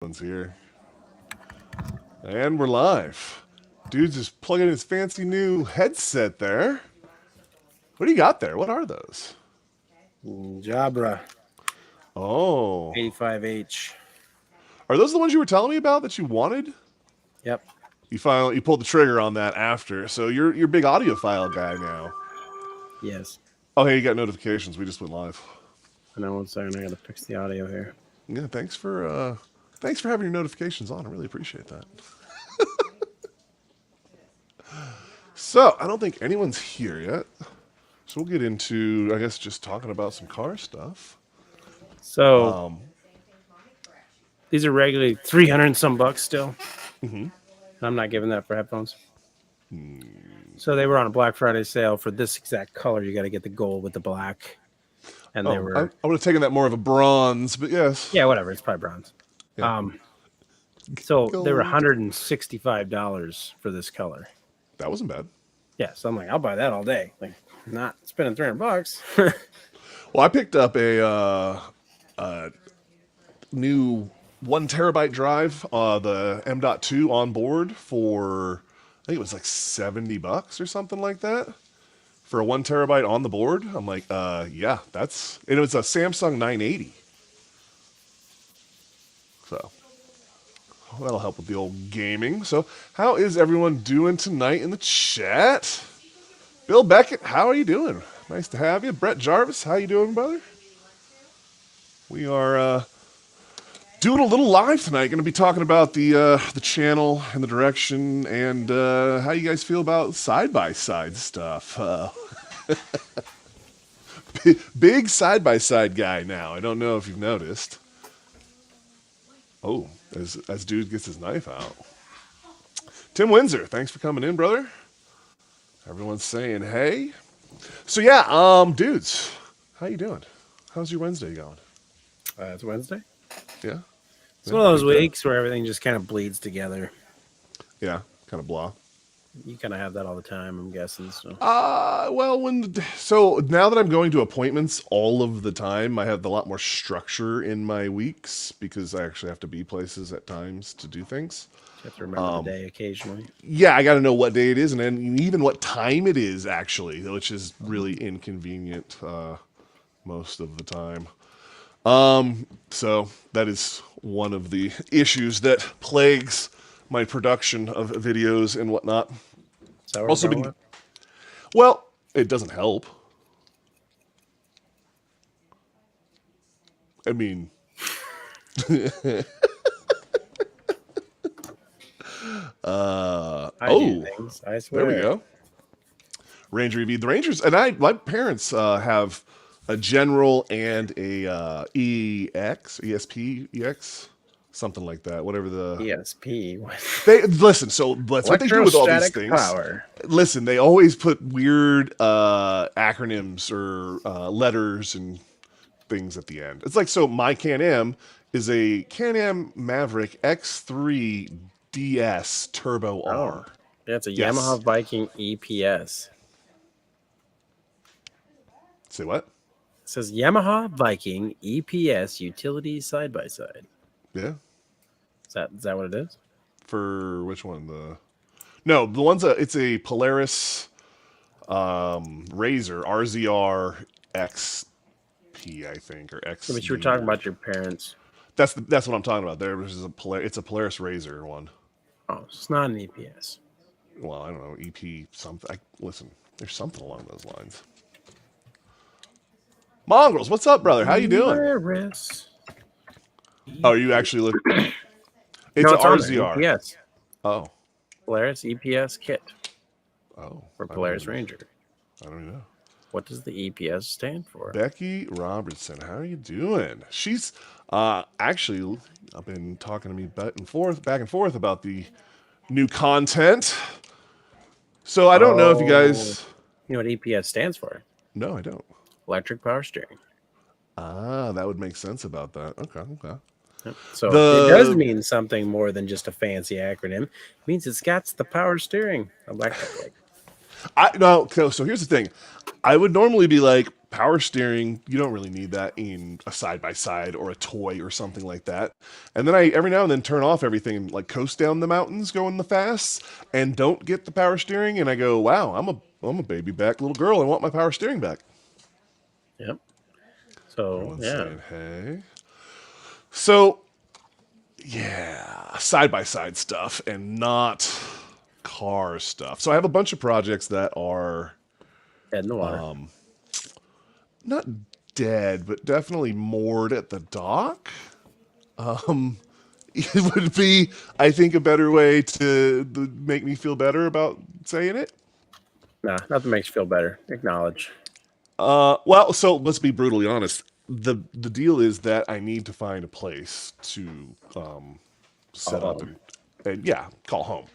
One's here. And we're live. Dude's just plugging his fancy new headset there. What do you got there? What are those? Jabra Oh. 85H. Are those the ones you were telling me about that you wanted? Yep. You pulled the trigger on that after. So you're a big audiophile guy now. Yes. Oh, hey, you got notifications. We just went live. I know. 1 second. I got to fix the audio here. Yeah, thanks for having your notifications on. I really appreciate that. So, I don't think anyone's here yet. So we'll get into, I guess, just talking about some car stuff. So these are regularly 300 and some bucks still. And I'm not giving that for headphones. So they were on a Black Friday sale for this exact color. You got to get the gold with the black. And they were. I would have taken that more of a bronze, but yes. Yeah, whatever. It's probably bronze. Yeah. So they were $165 for this color. That wasn't bad. Yeah, so I'm like, I'll buy that all day. Like, not spending $300. Well, I picked up a new 1 terabyte drive, the M.2 on board for, I think it was like $70 or something like that. For a 1 terabyte on the board. I'm like, yeah, and it was a Samsung 980. So that'll help with the old gaming. So how is everyone doing tonight in the chat? Bill Beckett, how are you doing? Nice to have you. Brett Jarvis, how you doing, brother? We are doing a little live tonight. Going to be talking about the channel and the direction and how you guys feel about side-by-side stuff. Big side-by-side guy now. I don't know if you've noticed. Oh, as dude gets his knife out. Tim Windsor, thanks for coming in, brother. Everyone's saying hey. So yeah, dudes, how you doing? How's your Wednesday going? It's Wednesday. Yeah. It's one of those weeks where everything just kind of bleeds together. Yeah, kind of blah. You kind of have that all the time, I'm guessing. So. So now that I'm going to appointments all of the time, I have a lot more structure in my weeks because I actually have to be places at times to do things. You have to remember the day occasionally. Yeah, I got to know what day it is and then even what time it is, actually, which is really inconvenient most of the time. So that is one of the issues that plagues my production of videos and whatnot. Also, well, it doesn't help. I mean, I swear. There we go. Ranger EV. The Rangers and my parents have a General and a ESP, something like that. Whatever the ESP. They listen. So that's what they do with all these things. Power. Listen, they always put weird acronyms or letters and things at the end. It's like, so my Can-Am is a Can-Am Maverick X3 DS Turbo R. Yeah, it's a Yamaha Viking EPS. Say what? It says Yamaha Viking EPS utility side by side. Yeah. Is that what it is? For which one? The one's it's a Polaris Razor RZR XP, I think, or X. But you were talking about your parents. That's what I'm talking about. It's a Polaris Razor one. Oh, it's not an EPS. Well, I don't know, EP something. Listen, there's something along those lines. Mongrels, what's up, brother? How you doing? Polaris. Oh, you actually look. It's an RZR. Yes. Oh. Polaris EPS kit. Oh. For Polaris Ranger. I don't know. What does the EPS stand for? Becky Robertson, how are you doing? She's actually, I've been talking to me back and forth about the new content. So I don't know if you guys. You know what EPS stands for? No, I don't. Electric power steering. Ah, that would make sense about that. Okay. Yep. So it does mean something more than just a fancy acronym. It means it's got the power steering. So here's the thing. I would normally be like, power steering, you don't really need that in a side by side or a toy or something like that. And then I every now and then turn off everything and like coast down the mountains going the fasts and don't get the power steering, and I go, wow, I'm a baby back little girl. I want my power steering back. Yep. So Everyone's yeah, saying, hey. So yeah, side by side stuff and not car stuff. So I have a bunch of projects that are head in the water. not dead, but definitely moored at the dock. It would be, I think, a better way to make me feel better about saying it. Nah, nothing makes you feel better. Acknowledge. Well, so let's be brutally honest. The deal is that I need to find a place to set up and yeah, call home.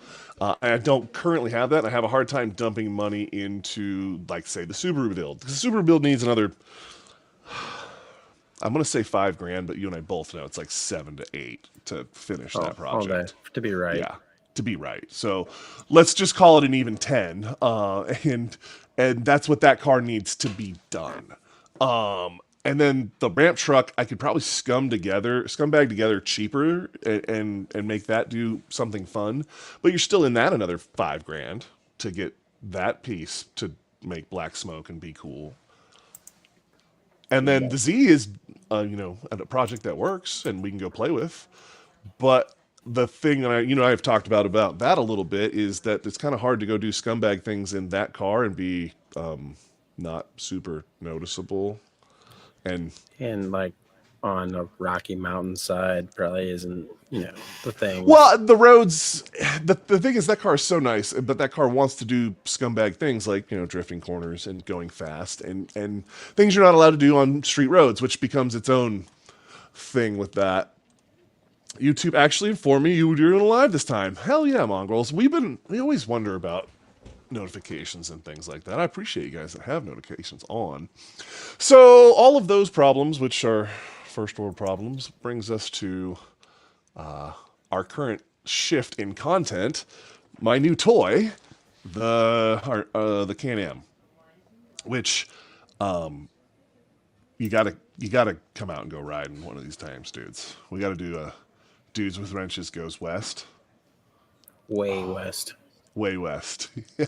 And I don't currently have that. I have a hard time dumping money into, like, say, the Subaru build. The Subaru build needs another, I'm going to say $5,000, but you and I both know it's like 7 to 8 to finish that All day project. to be right. Yeah, to be right. So let's just call it an even 10. And that's what that car needs to be done. And then the ramp truck, I could probably scumbag together cheaper and make that do something fun. But you're still in that another $5,000 to get that piece to make black smoke and be cool. And then the Z is, a project that works and we can go play with. But the thing that I've talked about that a little bit is that it's kind of hard to go do scumbag things in that car and be not super noticeable. And like on a rocky mountainside probably isn't the thing. Well, the roads, the thing is that car is so nice, but that car wants to do scumbag things like drifting corners and going fast and things you're not allowed to do on street roads, which becomes its own thing with that. YouTube actually informed me you're doing live this time. Hell yeah, mongrels. We always wonder about notifications and things like that. I appreciate you guys that have notifications on. So all of those problems, which are first world problems, brings us to our current shift in content. My new toy, the Can-Am, which you gotta come out and go riding one of these times, dudes. We gotta do a Dudes with Wrenches Goes West. Way west. Way west. You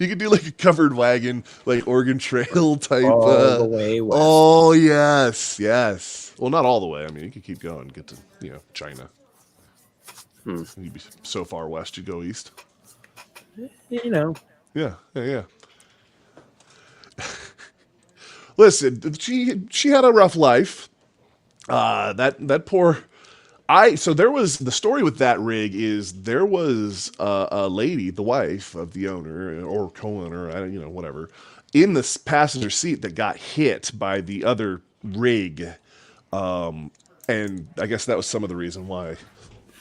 could do like a covered wagon, like Oregon Trail type. All the way west. Oh yes, yes. Well, not all the way. I mean, you could keep going, get to China. You'd be so far west, you go east. Yeah. Listen, she had a rough life. That poor. So there was the story with that rig is there was a lady, the wife of the owner or co-owner, whatever, in the passenger seat that got hit by the other rig, and I guess that was some of the reason why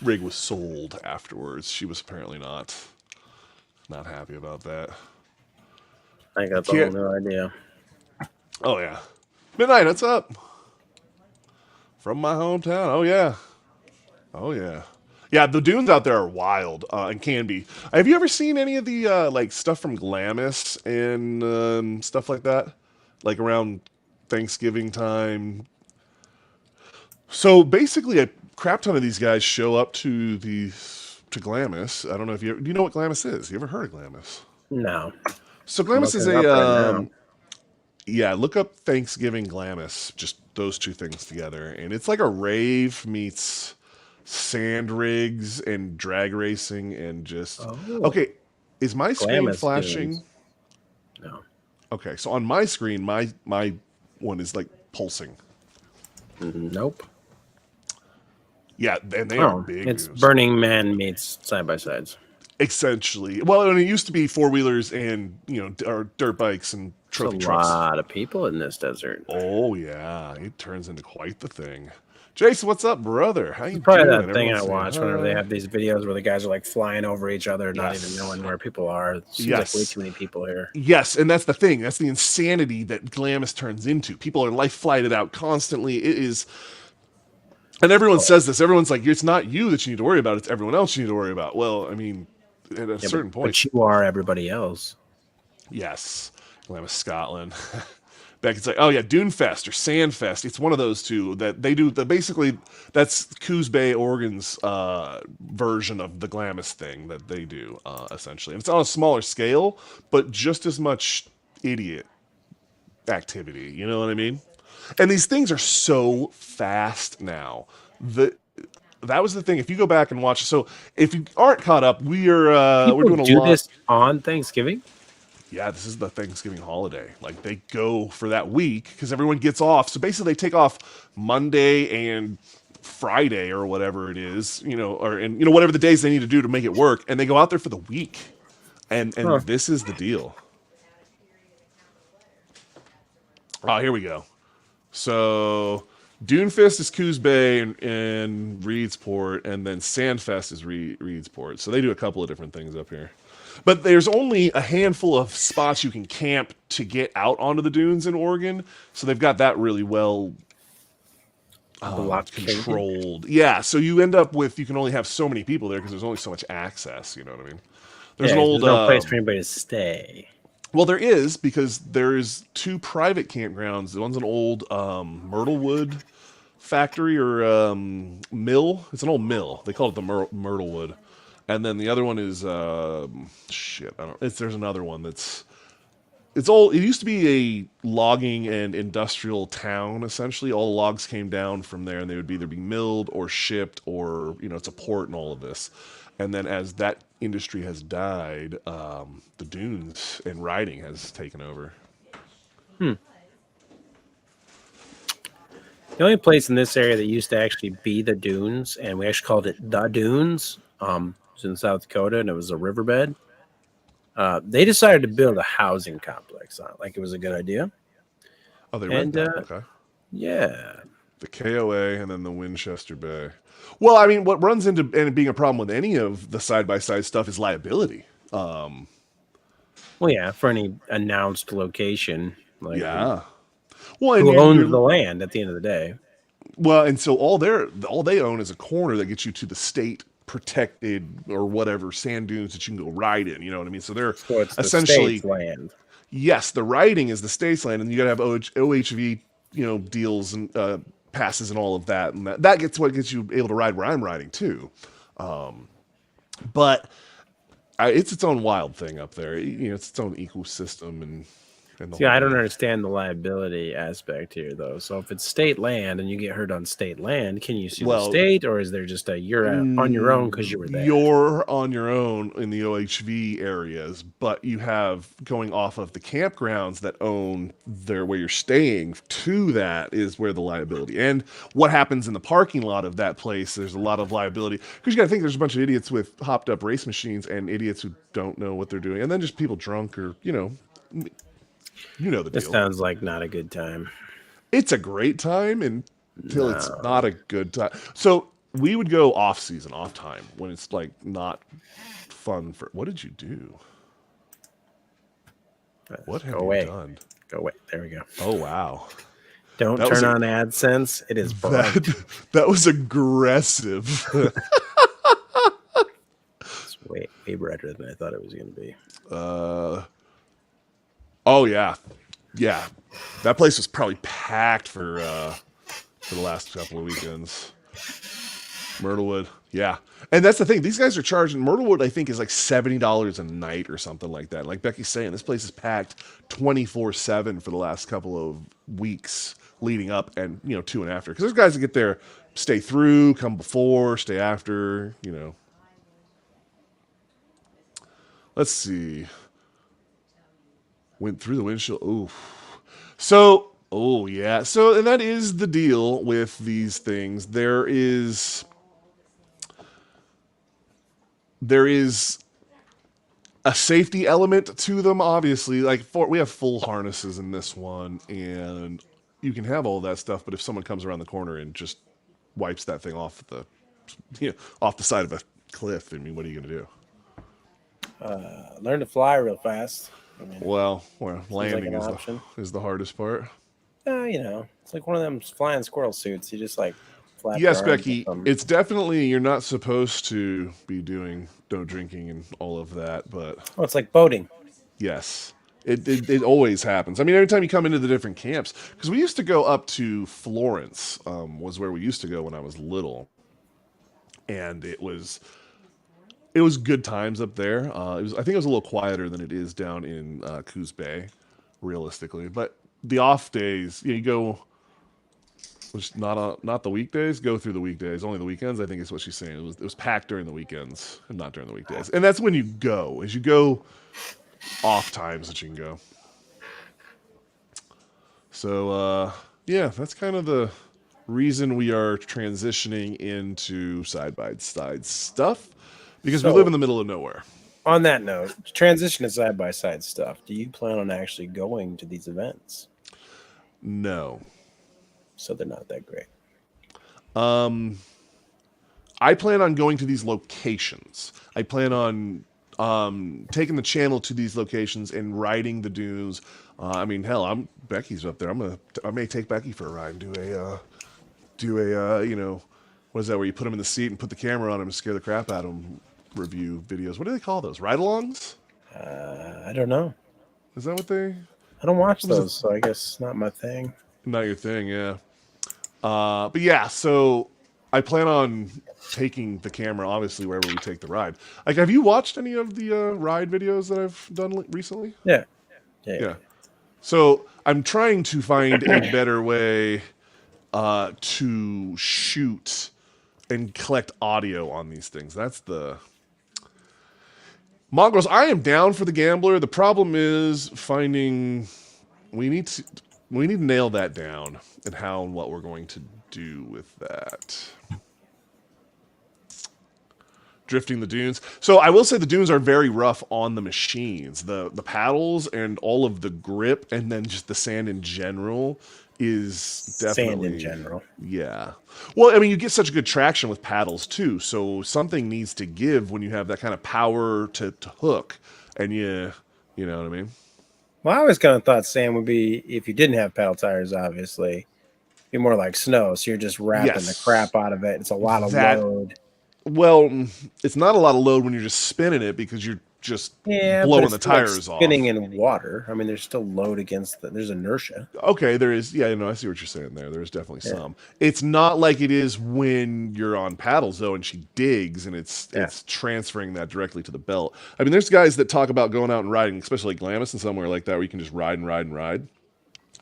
rig was sold afterwards. She was apparently not happy about that. I got the whole new idea. Oh yeah, Midnight, what's up? From my hometown. Oh yeah. Oh yeah, yeah. The dunes out there are wild and can be. Have you ever seen any of the like stuff from Glamis and stuff like that, like around Thanksgiving time? So basically, a crap ton of these guys show up to Glamis. I don't know if do you know what Glamis is? You ever heard of Glamis? No. So Glamis is look up Thanksgiving Glamis, just those two things together, and it's like a rave meets sand rigs and drag racing and just okay. Is my screen flashing? Dunes. No. Okay, so on my screen, my one is like pulsing. Nope. Yeah, and they are big. It's Burning Man meets side by sides. Essentially, well, and it used to be 4-wheelers and or dirt bikes and trophy trucks. A lot of people in this desert. Oh yeah, it turns into quite the thing. Jason, what's up, brother? How you Probably doing? That thing I watch whenever they have these videos where the guys are like flying over each other, not even knowing where people are. It seems like way too many people here. Yes, and that's the thing. That's the insanity that Glamis turns into. People are life flighted out constantly. It is, and everyone says this. Everyone's like, it's not you that you need to worry about. It's everyone else you need to worry about. Well, I mean, at a certain point. But you are everybody else. Yes. Glamis Scotland. Becky's like, oh yeah, Dune Fest or Sand Fest. It's one of those two that they do. Basically, that's Coos Bay, Oregon's version of the Glamis thing that they do, essentially. And it's on a smaller scale, but just as much idiot activity. You know what I mean? And these things are so fast now. That was the thing. If you go back and watch, so if you aren't caught up, we're People doing a do lot. this on Thanksgiving. Yeah, this is the Thanksgiving holiday. Like they go for that week because everyone gets off. So basically, they take off Monday and Friday or whatever it is, whatever the days they need to do to make it work, and they go out there for the week. And Huh. this is the deal. Oh, here we go. So Dunefest is Coos Bay and Reedsport, and then Sandfest is Reedsport. So they do a couple of different things up here. But there's only a handful of spots you can camp to get out onto the dunes in Oregon. So they've got that really well controlled. Yeah, so you end up with, you can only have so many people there because there's only so much access. You know what I mean? There's an old. There's no place for anybody to stay. Well, there is, because there's two private campgrounds. One's an old Myrtlewood factory or mill. It's an old mill. They call it the Myrtlewood. And then the other one is there's another one it's old. It used to be a logging and industrial town. Essentially, all the logs came down from there, and they would either be milled or shipped, or it's a port and all of this. And then as that industry has died, the dunes and riding has taken over. The only place in this area that used to actually be the dunes, and we actually called it the dunes, was in South Dakota, and it was a riverbed. They decided to build a housing complex on it, like it was a good idea. Oh, they rent that? Okay. Yeah. The KOA and then the Winchester Bay. Well, I mean, what runs into and being a problem with any of the side-by-side stuff is liability. Well, yeah, for any announced location. Like, yeah. Well, who owns the land at the end of the day? Well, and so all they own is a corner that gets you to the state protected or whatever sand dunes that you can go ride in. You know what I mean? So they're it's essentially the state's land. Yes, the riding is the state's land, and you got to have OHV, deals and passes and all of that, and that gets what gets you able to ride where I'm riding too. But it's its own wild thing up there. It's its own ecosystem and. See, I don't understand the liability aspect here, though. So if it's state land and you get hurt on state land, can you sue the state, or is there just you're on your own because you were there? You're on your own in the OHV areas, but you have going off of the campgrounds that own where you're staying to that is where the liability. And what happens in the parking lot of that place, there's a lot of liability. Because you got to think there's a bunch of idiots with hopped up race machines and idiots who don't know what they're doing. And then just people drunk or, the deal. This sounds like not a good time. It's a great time until it's not a good time. So we would go off time, when it's like not fun for. What did you do? What have you done? Go away. There we go. Oh, wow. Don't turn on AdSense. It is bright. That was aggressive. It's way brighter than I thought it was going to be. Oh, yeah. Yeah. That place was probably packed for the last couple of weekends. Myrtlewood. Yeah. And that's the thing. These guys are charging. Myrtlewood, I think, is like $70 a night or something like that. Like Becky's saying, this place is packed 24/7 for the last couple of weeks leading up and, to and after. Because there's guys that get there, stay through, come before, stay after, Let's see. Went through the windshield. Ooh. So, yeah. So, and that is the deal with these things. There is a safety element to them, obviously. Like, we have full harnesses in this one, and you can have all that stuff, but if someone comes around the corner and just wipes that thing off off the side of a cliff, I mean, what are you going to do? Learn to fly real fast. I mean, landing is the hardest part. It's like one of them flying squirrel suits. You just flap. Yes, Becky, it's definitely, you're not supposed to be doing no drinking and all of that, but it's like boating. Yes, It always happens. I mean, every time you come into the different camps, because we used to go up to Florence, was where we used to go when I was little, and it was good times up there. I think it was a little quieter than it is down in Coos Bay, realistically. But the off days, you go, which not the weekdays. Go through the weekdays, only the weekends. I think is what she's saying. It was packed during the weekends and not during the weekdays. And that's when you go. As you go off times that you can go. So yeah, that's kind of the reason we are transitioning into side by side stuff because we live in the middle of nowhere. On that note, transition to side by side stuff. Do you plan on actually going to these events? No. So they're not that great. I plan on going to these locations. I plan on taking the channel to these locations and riding the dunes. I mean, hell, Becky's up there. I may take Becky for a ride and do a what is that where you put him in the seat and put the camera on him and scare the crap out of him? Review videos. What do they call those? Ride-alongs? I don't know. Is that what they? I don't watch those, so I guess not my thing. Not your thing, yeah. But yeah, so I plan on taking the camera, obviously, wherever we take the ride. Like, have you watched any of the ride videos that I've done recently? Yeah. So I'm trying to find a better way to shoot and collect audio on these things. That's the Mongrels. I am down for the Gambler. The problem is finding. We need to nail that down and how and what we're going to do with that. Drifting the dunes. So I will say the dunes are very rough on the machines. The paddles and all of the grip and then just the sand in general is definitely... Sand in general. Yeah. Well, I mean, you get such good traction with paddles too, so something needs to give when you have that kind of power to hook. And you know what I mean? Well, I always kind of thought sand would be, if you didn't have paddle tires, obviously, be more like snow. So you're just wrapping the crap out of it. It's a lot of load. Well, it's not a lot of load when you're just spinning it because you're just blowing the tires off. Spinning in water. I mean, there's still load against there's inertia. Okay, there is. Yeah, I see what you're saying there. There's definitely some. It's not like it is when you're on paddles though, and she digs, and it's transferring that directly to the belt. I mean, there's guys that talk about going out and riding, especially like Glamis and somewhere like that, where you can just ride and ride and ride.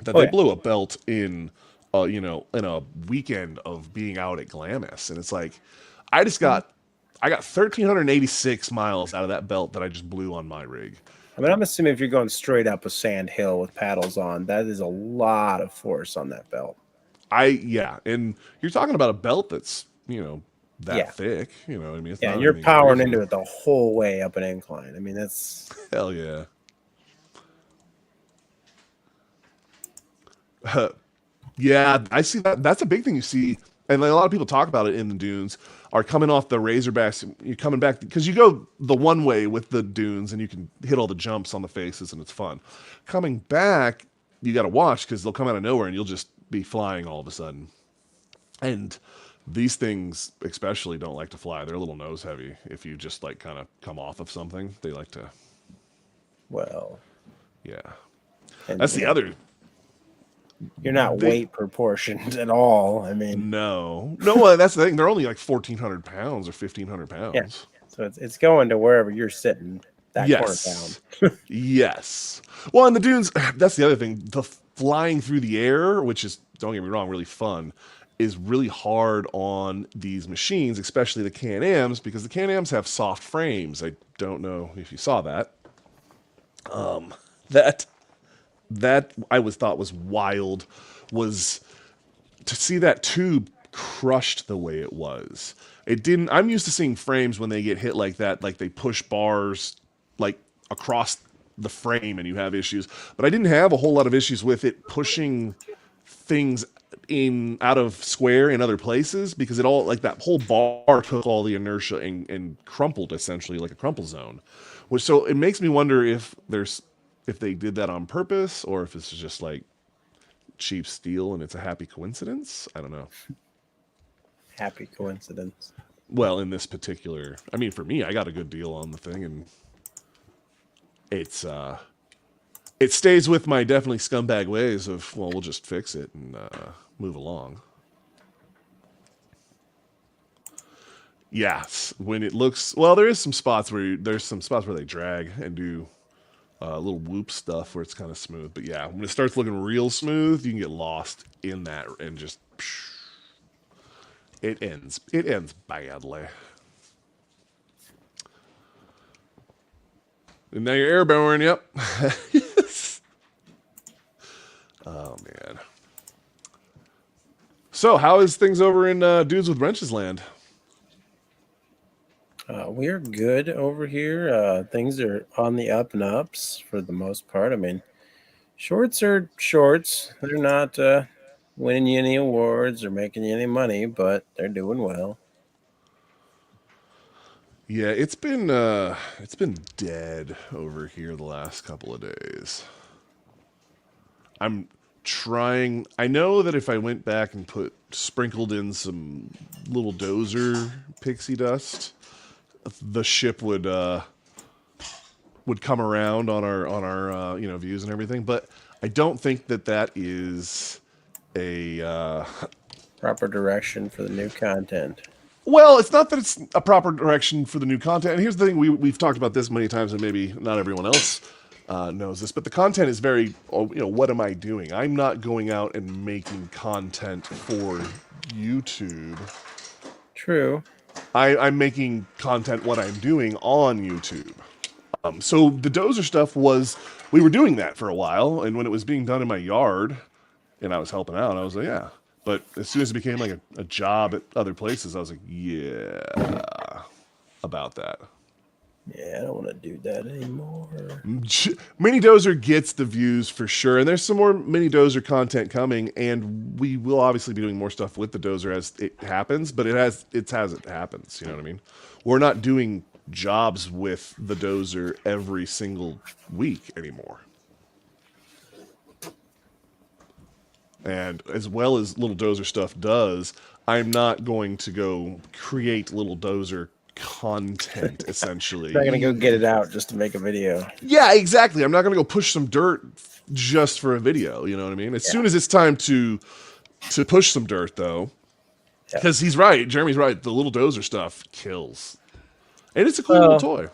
That they blew a belt in, in a weekend of being out at Glamis, and it's like, I got 1,386 miles out of that belt that I just blew on my rig. I mean, I'm assuming if you're going straight up a sand hill with paddles on, that is a lot of force on that belt. And you're talking about a belt that's, that thick, you know what I mean? It's and you're powering into it the whole way up an incline. I mean, that's... Hell yeah. Yeah, I see that. That's a big thing you see, and a lot of people talk about it in the dunes, are coming off the Razorbacks. You're coming back, because you go the one way with the dunes, and you can hit all the jumps on the faces, and it's fun. Coming back, you got to watch, because they'll come out of nowhere, and you'll just be flying all of a sudden. And these things especially don't like to fly. They're a little nose heavy. If you just like kind of come off of something, they like to... Well... Yeah. That's the other... You're not weight proportioned at all. I mean, no, that's the thing. They're only like 1,400 pounds or 1,500 pounds. Yeah. So it's going to wherever you're sitting. That corner down. Yes. Well, in the dunes, that's the other thing. The flying through the air, which is, don't get me wrong, really fun, is really hard on these machines, especially the Can-Ams, because the Can-Ams have soft frames. I don't know if you saw that. That I thought was wild, was to see that tube crushed the way it was. It didn't. I'm used to seeing frames when they get hit like that, like they push bars like across the frame and you have issues. But I didn't have a whole lot of issues with it pushing things out of square in other places, because it all, like, that whole bar took all the inertia and crumpled, essentially like a crumple zone. So it makes me wonder if they did that on purpose, or if it's just like cheap steel and it's a happy coincidence. I don't know. Happy coincidence. Well, in this particular, I mean, for me, I got a good deal on the thing, and it's It stays with my definitely scumbag ways of, well, we'll just fix it and move along. Yes, when it looks well, there is some spots where there's some spots where they drag and do little whoop stuff where it's kind of smooth. But yeah, when it starts looking real smooth, you can get lost in that and just it ends. It ends badly. And now you're airborne. Yep. Oh man. So how is things over in Dudes with Wrenches land? We're good over here. Things are on the up and ups for the most part. I mean, shorts are shorts. They're not winning you any awards or making you any money, but they're doing well. Yeah, it's been dead over here the last couple of days. I'm trying. I know that if I went back and put sprinkled in some little dozer pixie dust, the ship would come around on our views and everything. But I don't think that that is a Proper direction for the new content. well, it's not that it's a proper direction for the new content. And here's the thing: we've talked about this many times, and maybe not everyone else knows this, but the content is very, what am I doing? I'm not going out and making content for YouTube. True. I'm making content what I'm doing on YouTube. So the dozer stuff was, we were doing that for a while, and when it was being done in my yard, and I was helping out, I was like, yeah. But as soon as it became like a job at other places, I was like, yeah, about that. Yeah, I don't want to do that anymore. Mini Dozer gets the views for sure, and there's some more Mini Dozer content coming, and we will obviously be doing more stuff with the Dozer as it happens. But it happens. You know what I mean? We're not doing jobs with the Dozer every single week anymore. And as well as Little Dozer stuff does, I'm not going to go create Little Dozer content Not gonna go essentially. get it out just to make a video. Yeah, exactly. I'm not going to go push some dirt just for a video. You know what I mean? As Yeah, soon as it's time to push some dirt, though, yeah. because he's right. Jeremy's right. The Little Dozer stuff kills, and it's a cool little Well, toy.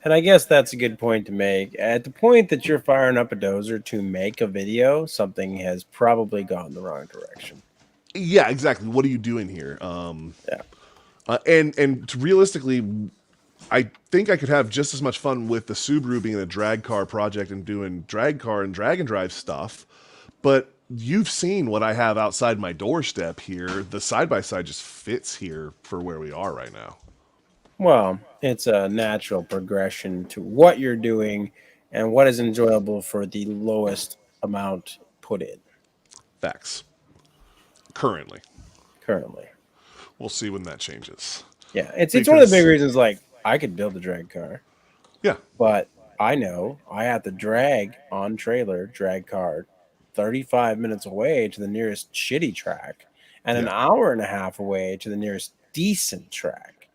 and I guess that's a good point to make. At the point that you're firing up a dozer to make a video, something has probably gone the wrong direction. Yeah, exactly. What are you doing here? Yeah. And realistically, I think I could have just as much fun with the Subaru being a drag car project and doing drag car and drag and drive stuff. But you've seen what I have outside my doorstep here. The side by side just fits here for where we are right now. Well, it's a natural progression to what you're doing and what is enjoyable for the lowest amount put in Facts. Currently. currently. We'll see when that changes. Yeah, it's one of the big Because, reasons. Like I could build a drag car, yeah, but I know I have to drag on trailer drag car 35 minutes away to the nearest shitty track and an yeah, hour and a half away to the nearest decent track.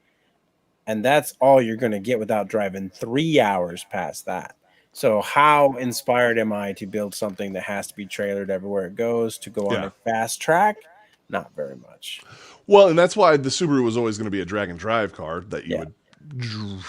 And that's all you're going to get without driving 3 hours past that. So, how inspired am I to build something that has to be trailered everywhere it goes to go on yeah. a fast track? Not very much. Well, and that's why the Subaru was always going to be a drag and drive car that you Yeah. would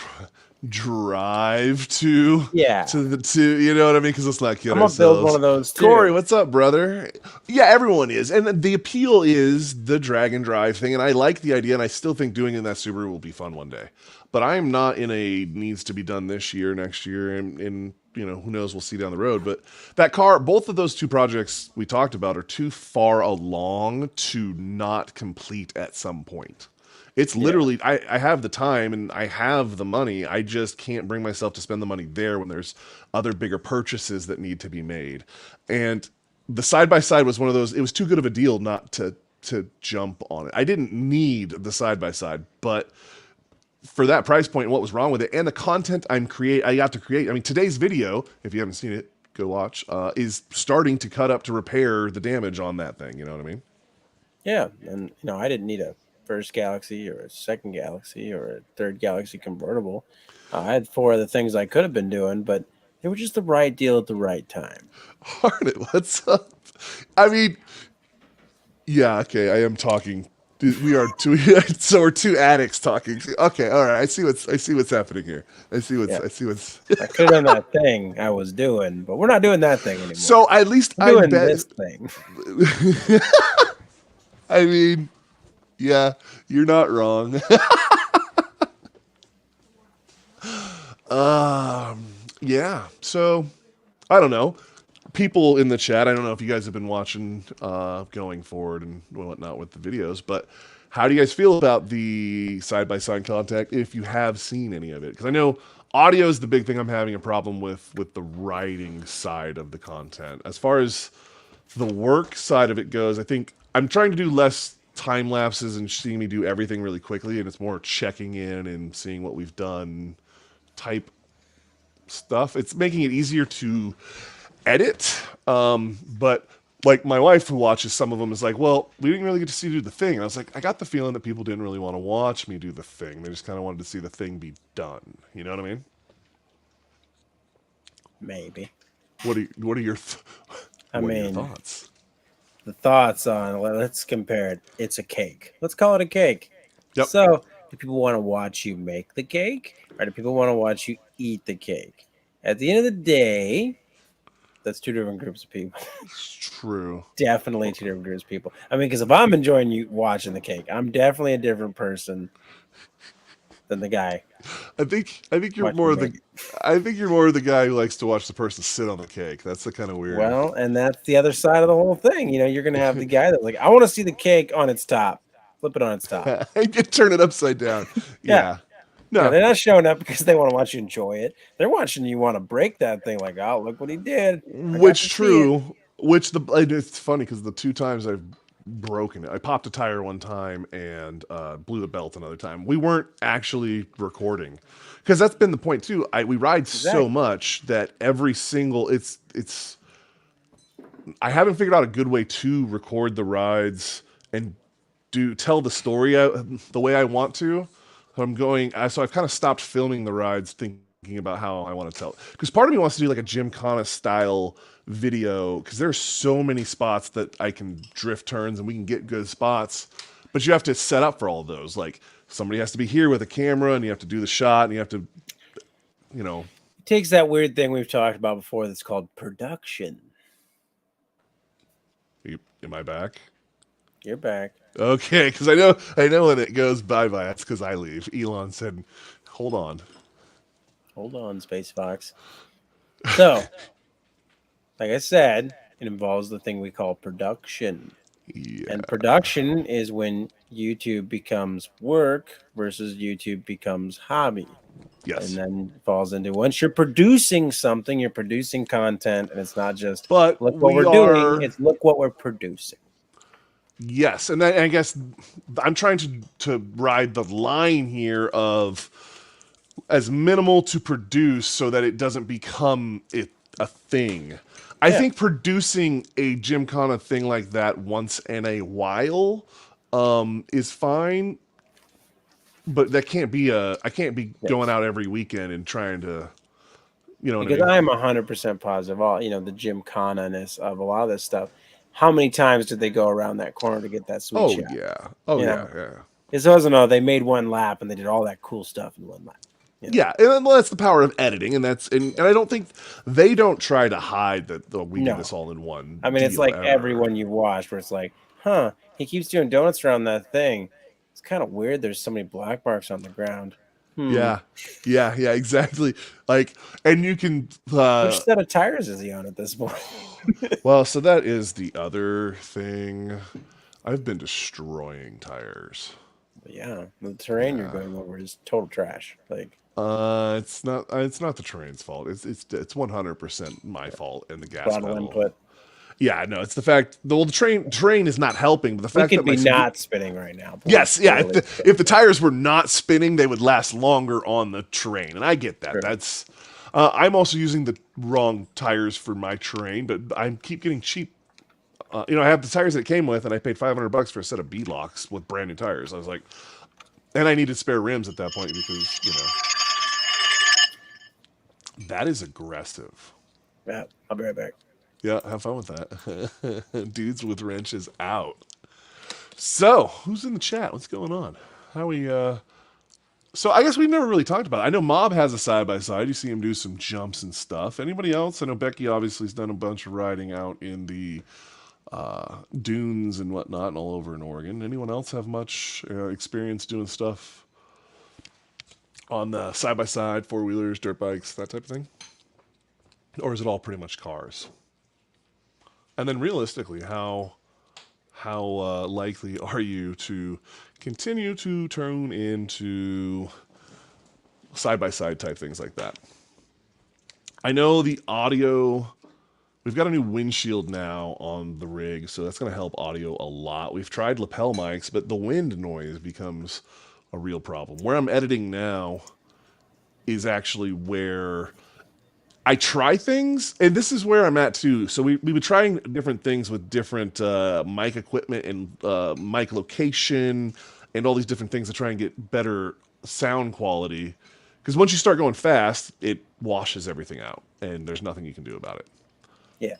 drive to Yeah. you know what I mean? Because let's not kid I'm going to build one ourselves. of those Corey, too. what's up, brother? Yeah, everyone is, and the appeal is the drag and drive thing, and I like the idea, and I still think doing it in that Subaru will be fun one day. But I am not in a needs to be done this year, next year, and who knows? We'll see down the road. But that car, both of those two projects we talked about, are too far along to not complete at some point. It's Yeah. literally, I have the time and I have the money. I just can't bring myself to spend the money there when there's other bigger purchases that need to be made. And the side by side was one of those, it was too good of a deal not to jump on it. I didn't need the side by side, but for that price point and what was wrong with it and the content I got to create. I mean, today's video, if you haven't seen it, go watch, is starting to cut up to repair the damage on that thing. You know what I mean? Yeah. And, I didn't need a first Galaxy or a second Galaxy or a third Galaxy convertible. I had four of the things I could have been doing, but They were just the right deal at the right time. Harnett, what's up? I mean, yeah, okay, I am talking. We are two, so we're two addicts talking. Okay, all right. I see what's happening here. Yeah, I see what's. I could have done that thing I was doing, but we're not doing that thing anymore. So at least We're I doing bet. this thing. I mean, yeah, you're not wrong. Yeah. So I don't know. People in the chat, I don't know if you guys have been watching going forward and whatnot with the videos, but how do you guys feel about the side-by-side contact if you have seen any of it? Because I know audio is the big thing I'm having a problem with the writing side of the content. As far as the work side of it goes, I think I'm trying to do less time lapses and seeing me do everything really quickly, and it's more checking in and seeing what we've done type stuff. It's making it easier to edit. But like my wife who watches some of them is like, well, we didn't really get to see you do the thing. And I was like, I got the feeling that people didn't really want to watch me do the thing. They just kind of wanted to see the thing be done. You know what I mean? Maybe. What are your I mean, thoughts? The thoughts on, let's compare it. It's a cake. Let's call it a cake. Yep. So, do people want to watch you make the cake, or do people want to watch you eat the cake? At the end of the day, that's two different groups of people. It's true. Definitely two different groups of people. I mean, because if I'm enjoying you watching the cake, I'm definitely a different person than the guy. I think you're more the guy who likes to watch the person sit on the cake. That's the kind of weird. Well, and that's the other side of the whole thing. You know, you're gonna have the guy that's like, I want to see the cake on its top. Flip it on its top. Turn it upside down. Yeah. No, they're not showing up because they want to watch you enjoy it. They're watching you want to break that thing. Like, oh, look what he did. Which true. Which it's funny because the two times I've broken it, I popped a tire one time and blew the belt another time. We weren't actually recording because that's been the point too. We ride so much that every single it's. I haven't figured out a good way to record the rides and tell the story the way I want to. So I've kind of stopped filming the rides thinking about how I want to tell it. Because part of me wants to do like a Gymkhana style video because there's so many spots that I can drift turns and we can get good spots. But you have to set up for all of those. Like somebody has to be here with a camera and you have to do the shot and you have to, you know. It takes that weird thing we've talked about before that's called production. Am I back? You're back. Okay, because I know when it goes bye-bye, that's because I leave. Elon said, hold on. Hold on, Space Fox. So, like I said, it involves the thing we call production. Yeah. And production is when YouTube becomes work versus YouTube becomes hobby. Yes. And then it falls into once you're producing something, you're producing content, and it's not just look what we're doing, it's look what we're producing. Yes, and I guess I'm trying to ride the line here of as minimal to produce so that it doesn't become a thing. I think producing a Gymkhana thing like that once in a while is fine, but that can't be I can't be going out every weekend and trying to, you know, because I'm 100% positive. All the Gymkhana-ness of a lot of this stuff. How many times did they go around that corner to get that sweet shot? Yeah. It wasn't they made one lap and they did all that cool stuff in one lap. Yeah, and that's the power of editing, and I don't think they don't try to hide that we do this all in one. I mean, it's like everyone you watch where it's like, he keeps doing donuts around that thing. It's kind of weird. There's so many black marks on the ground. Yeah, exactly. Like, and you can. Which set of tires is he on at this point? Well, so that is the other thing. I've been destroying tires. Yeah, the terrain you're going over is total trash. Like, it's not the terrain's fault. It's 100% my fault and the gas pedal input. Yeah, no, it's the fact the terrain is not helping, but the fact that my not spinning right now. Yes, yeah. If the tires were not spinning, they would last longer on the terrain, and I get that. Sure. That's I'm also using the wrong tires for my terrain, but I keep getting cheap. I have the tires that it came with, and I paid $500 for a set of B-locks with brand new tires. I was like, and I needed spare rims at that point because That is aggressive. Yeah, I'll be right back. Yeah, have fun with that. Dudes with wrenches out. So, who's in the chat? What's going on? How we So I guess we've never really talked about it. I know Mob has a side by side. You see him do some jumps and stuff. Anybody else? I know Becky obviously has done a bunch of riding out in the dunes and whatnot and all over in Oregon. Anyone else have much experience doing stuff on the side by side, four wheelers, dirt bikes, that type of thing? Or is it all pretty much cars? And then realistically, how likely are you to continue to turn into side by side type things like that? I know the audio. We've got a new windshield now on the rig, so that's going to help audio a lot. We've tried lapel mics, but the wind noise becomes a real problem. Where I'm editing now is actually where I try things, and this is where I'm at too. So we've been trying different things with different mic equipment and mic location and all these different things to try and get better sound quality. Because once you start going fast, it washes everything out, and there's nothing you can do about it. Yeah.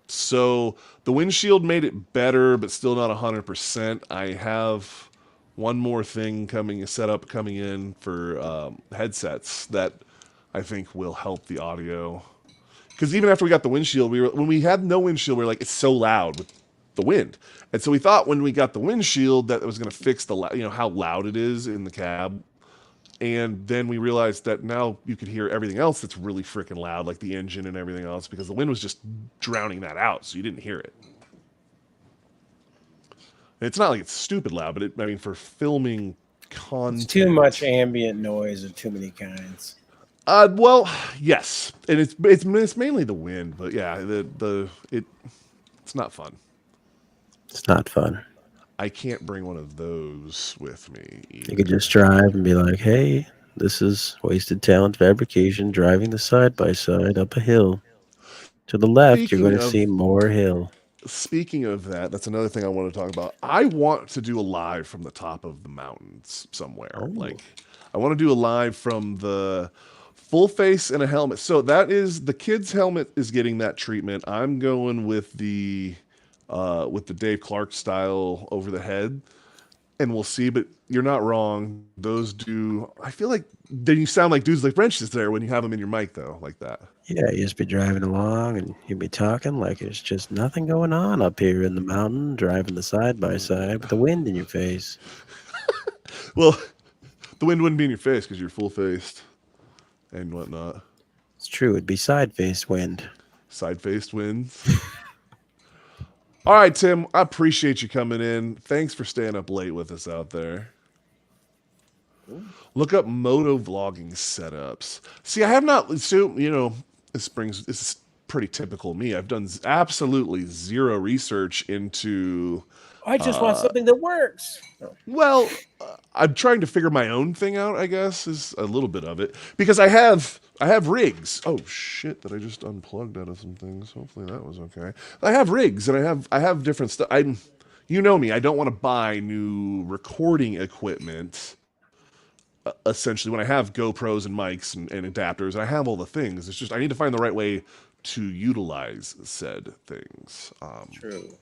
So the windshield made it better, but still not 100%. I have one more thing coming, a setup coming in for headsets that I think will help the audio. Because even after we got the windshield, when we had no windshield, we were like, it's so loud with the wind. And so we thought when we got the windshield that it was going to fix how loud it is in the cab. And then we realized that now you could hear everything else that's really freaking loud, like the engine and everything else, because the wind was just drowning that out, so you didn't hear it. And it's not like it's stupid loud, but I mean, for filming content, It's too much ambient noise of too many kinds. Well, yes, and it's mainly the wind, but yeah, it's not fun. It's not fun. I can't bring one of those with me either. You could just drive and be like, hey, this is wasted talent fabrication driving the side by side up a hill. To the left, you're going Speaking to see of more hill. speaking of that, that's another thing I want to talk about. I want to do a live from the top of the mountains somewhere. Oh. Like, I want to do a live from the full face and a helmet. So that is the kid's helmet is getting that treatment. I'm going with the Dave Clark style over the head, and we'll see. But you're not wrong. Those do. I feel like then you sound like dudes like wrenches there when you have them in your mic though, like that. Yeah, you just be driving along and you'd be talking like there's just nothing going on up here in the mountain, driving the side by side with the wind in your face. Well, the wind wouldn't be in your face because you're full faced and whatnot. It's true, it'd be side face wind. Side faced winds. All right, Tim, I appreciate you coming in. Thanks for staying up late with us out there. Look up moto vlogging setups. See, I have not. So this is pretty typical of me. I've done absolutely zero research into. I just want something that works. Well, I'm trying to figure my own thing out. I guess is a little bit of it because I have rigs. Oh shit! That I just unplugged out of some things. Hopefully that was okay. I have rigs and I have different stuff. You know me. I don't want to buy new recording equipment. Essentially, when I have GoPros and mics and adapters, I have all the things. It's just I need to find the right way to utilize said things. True.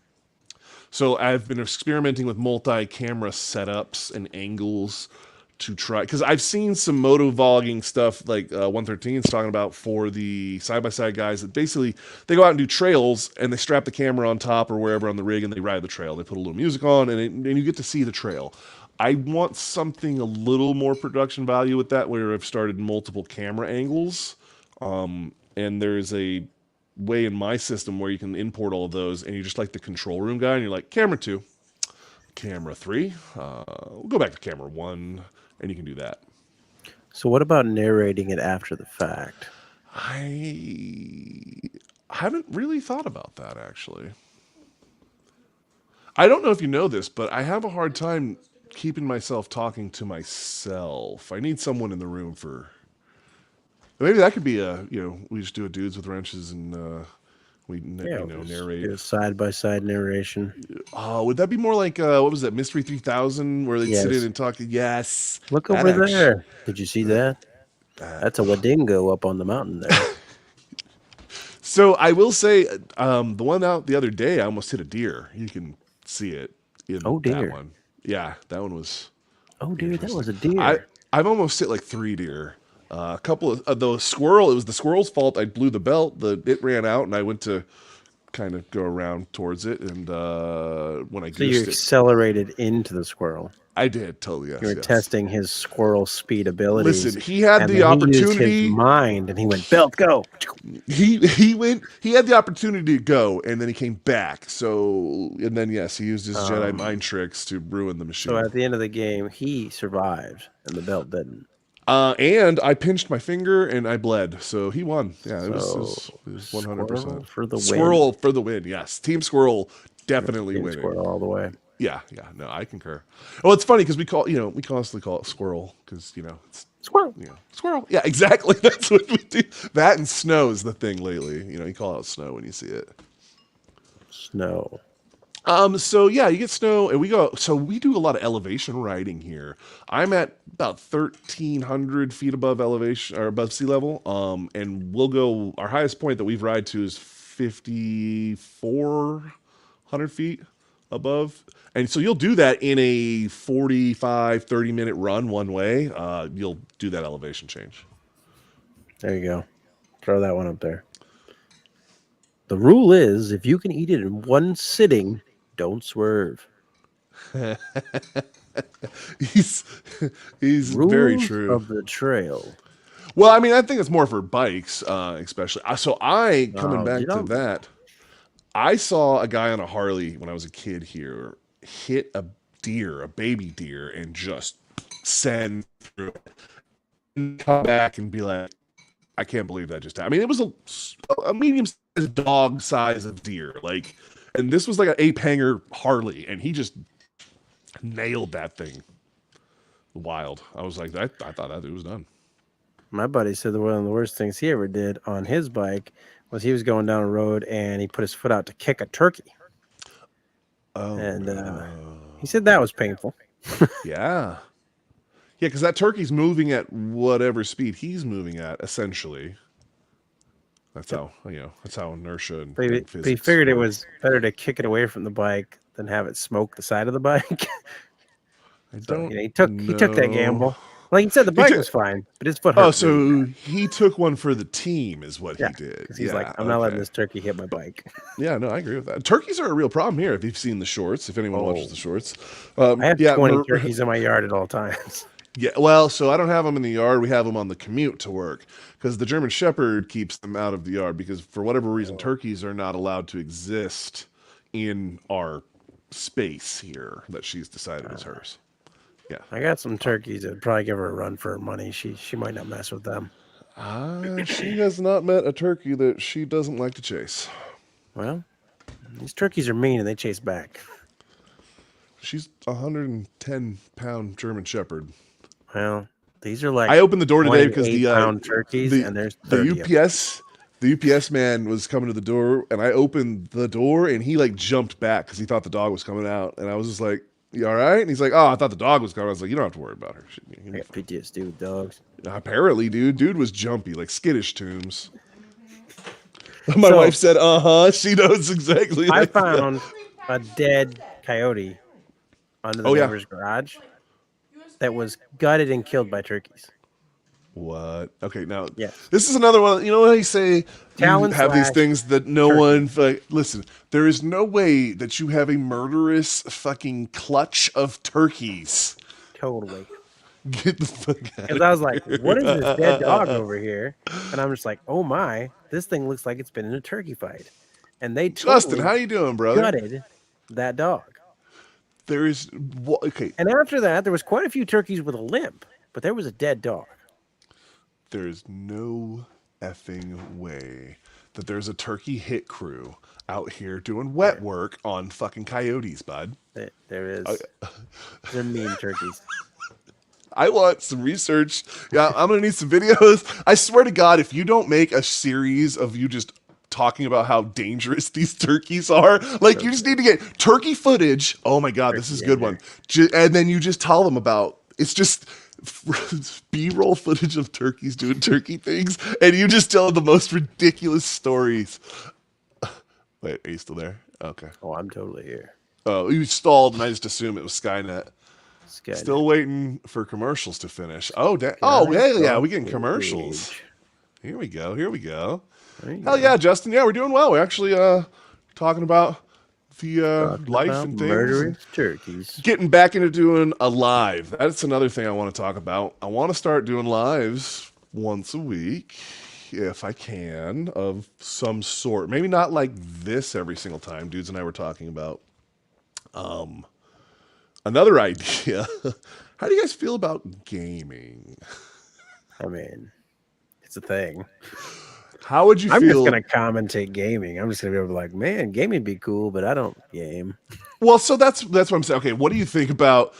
So I've been experimenting with multi-camera setups and angles to try, because I've seen some moto vlogging stuff like 113 is talking about for the side-by-side guys that basically they go out and do trails and they strap the camera on top or wherever on the rig and they ride the trail. They put a little music on and you get to see the trail. I want something a little more production value with that, where I've started multiple camera angles, and there's a way in my system where you can import all of those, and you're just like the control room guy, and you're like, camera 2, camera 3, we'll go back to camera 1, and you can do that. So what about narrating it after the fact? I haven't really thought about that, actually. I don't know if you know this, but I have a hard time keeping myself talking to myself. I need someone in the room for. Maybe that could be we just do a dudes with wrenches and narrate. Do a side by side narration. Oh, would that be more like what was that Mystery 3000 where they'd sit in and talk? Yes. Look over there. Did you see that? That's a Wadingo up on the mountain there. So I will say, the one out the other day, I almost hit a deer. You can see it in Oh that dear. one. Yeah, that one was Oh dear, that interesting. was a I deer. I've almost hit like 3 deer. A couple of the squirrel. It was the squirrel's fault. I blew the belt. It ran out, and I went to kind of go around towards it. And when I So you goosed it, accelerated into the squirrel. I did totally You yes, were yes. testing his squirrel speed Listen, abilities, he had and the then he used his opportunity. mind, and he went, "Belt, go!" He went. He had the opportunity to go, and then he came back. So and then yes, he used his Jedi Um, mind tricks to ruin the so machine. at the end of the game, he survived, and the belt didn't. And I pinched my finger and I bled, so he won. Yeah, it was it So was, it was 100%. squirrel for the win. Squirrel for the win. Yes, Team Squirrel definitely Team winning. squirrel all the way. Yeah, yeah. No, I concur. Well, it's funny because we constantly call it squirrel because it's Squirrel. squirrel. Yeah, exactly. That's what we do. That and snow is the thing lately. You call out snow when you see it. Snow. So yeah, you get snow, and we do a lot of elevation riding here. I'm at about 1,300 feet above elevation or above sea level. And we'll go. Our highest point that we've ride to is 5,400 feet above. And so you'll do that in a 45, 30-minute run one way. You'll do that elevation change. There you go. Throw that one up there. The rule is if you can eat it in one sitting, don't swerve. He's he's very Rules true. of the trail. Well, I mean, I think it's more for bikes, especially. So coming You back to know, that, I saw a guy on a Harley when I was a kid here hit a deer, a baby deer, and just send through it. And come back and be like, I can't believe that just happened. I mean, it was a medium-sized dog size of deer, and this was like an ape hanger Harley, and he just nailed that thing. Wild. I was like, I thought that it was done. my buddy said that one of the worst things he ever did on his bike was he was going down a road and he put his foot out to kick a turkey. Oh, And no. he said that was painful. Yeah. Yeah, because that turkey's moving at whatever speed he's moving at, essentially. That's how inertia and, But he, and but he physics figured it work. was better to kick it away from the bike than have it smoke the side of the bike. I So don't he took that know. gamble. Like he said, the He bike took- was fine, but his foot Oh, hurt. really so bad. he took one for the team, is what Yeah, he did. because he's Yeah, like, I'm not letting okay. this turkey hit my bike. Yeah, no, I agree with that. Turkeys are a real problem here. If you've seen the shorts, if anyone watches the Oh, shorts, I have yeah, 20 turkeys in my yard at all times. yeah. Well, so I don't have them in the yard. We have them on the commute to work because the German Shepherd keeps them out of the yard because for whatever reason, turkeys are not allowed to exist in our space here that she's decided is hers. Yeah. I got some turkeys that probably give her a run for her money. She might not mess with them. She has not met a turkey that she doesn't like to chase. Well, these turkeys are mean and they chase back. She's a 110-pound German Shepherd. Well, these are like I opened the door today because 28-pound turkeys, and there's 30 of them. The UPS man was coming to the door, and I opened the door, and he jumped back because he thought the dog was coming out, and I was just like, "You all right?" And he's like, "Oh, I thought the dog was coming." I was like, "You don't have to worry about her." I got PTSD with dogs. Apparently, dude was jumpy, like skittish tombs. My So- wife said, she knows exactly. I like that. found a dead coyote under the Oh, yeah. neighbor's garage that was gutted and killed by turkeys. What? Okay, now Yes. this is another one. You know how you say you Talon have these slash things that no turkey. one listen. There is no way that you have a murderous fucking clutch of turkeys. Totally. Get the fuck out. Because I was like, what is this dead dog over here? And I'm just like, oh my, this thing looks like it's been in a turkey fight. And they Justin, totally how you doing, brother? gutted that dog. There is okay. And after that, there was quite a few turkeys with a limp, but there was a dead dog. There is no effing way that there's a turkey hit crew out here doing wet work on fucking coyotes, bud. There is. They're mean turkeys. I want some research. Yeah, I'm gonna need some videos. I swear to God, if you don't make a series of you just talking about how dangerous these turkeys are, you just need to get turkey footage. Oh my God, this is a good one. And then you just tell them about. It's just B-roll footage of turkeys doing turkey things, and you just tell the most ridiculous stories. Wait, are you still there? Okay. Oh, I'm totally here. Oh, you stalled, and I just assumed it was Skynet. Skynet. Still waiting for commercials to finish. Oh, oh, Sky yeah, off we getting the commercials. page. Here we go. Here we go. There you Hell go. yeah, Justin. Yeah, we're doing well. We're actually talking about the Talking life about and things, and murderous turkeys. getting back into doing a live. That's another thing I want to talk about. I want to start doing lives once a week, if I can, of some sort. Maybe not like this every single time. Dudes and I were talking about another idea. How do you guys feel about gaming? I mean, it's a thing. How would you I'm just feel? gonna commentate gaming. I'm just gonna be able to be like, man, gaming be cool, but I don't game. Well, so that's what I'm saying. Okay, what do you think about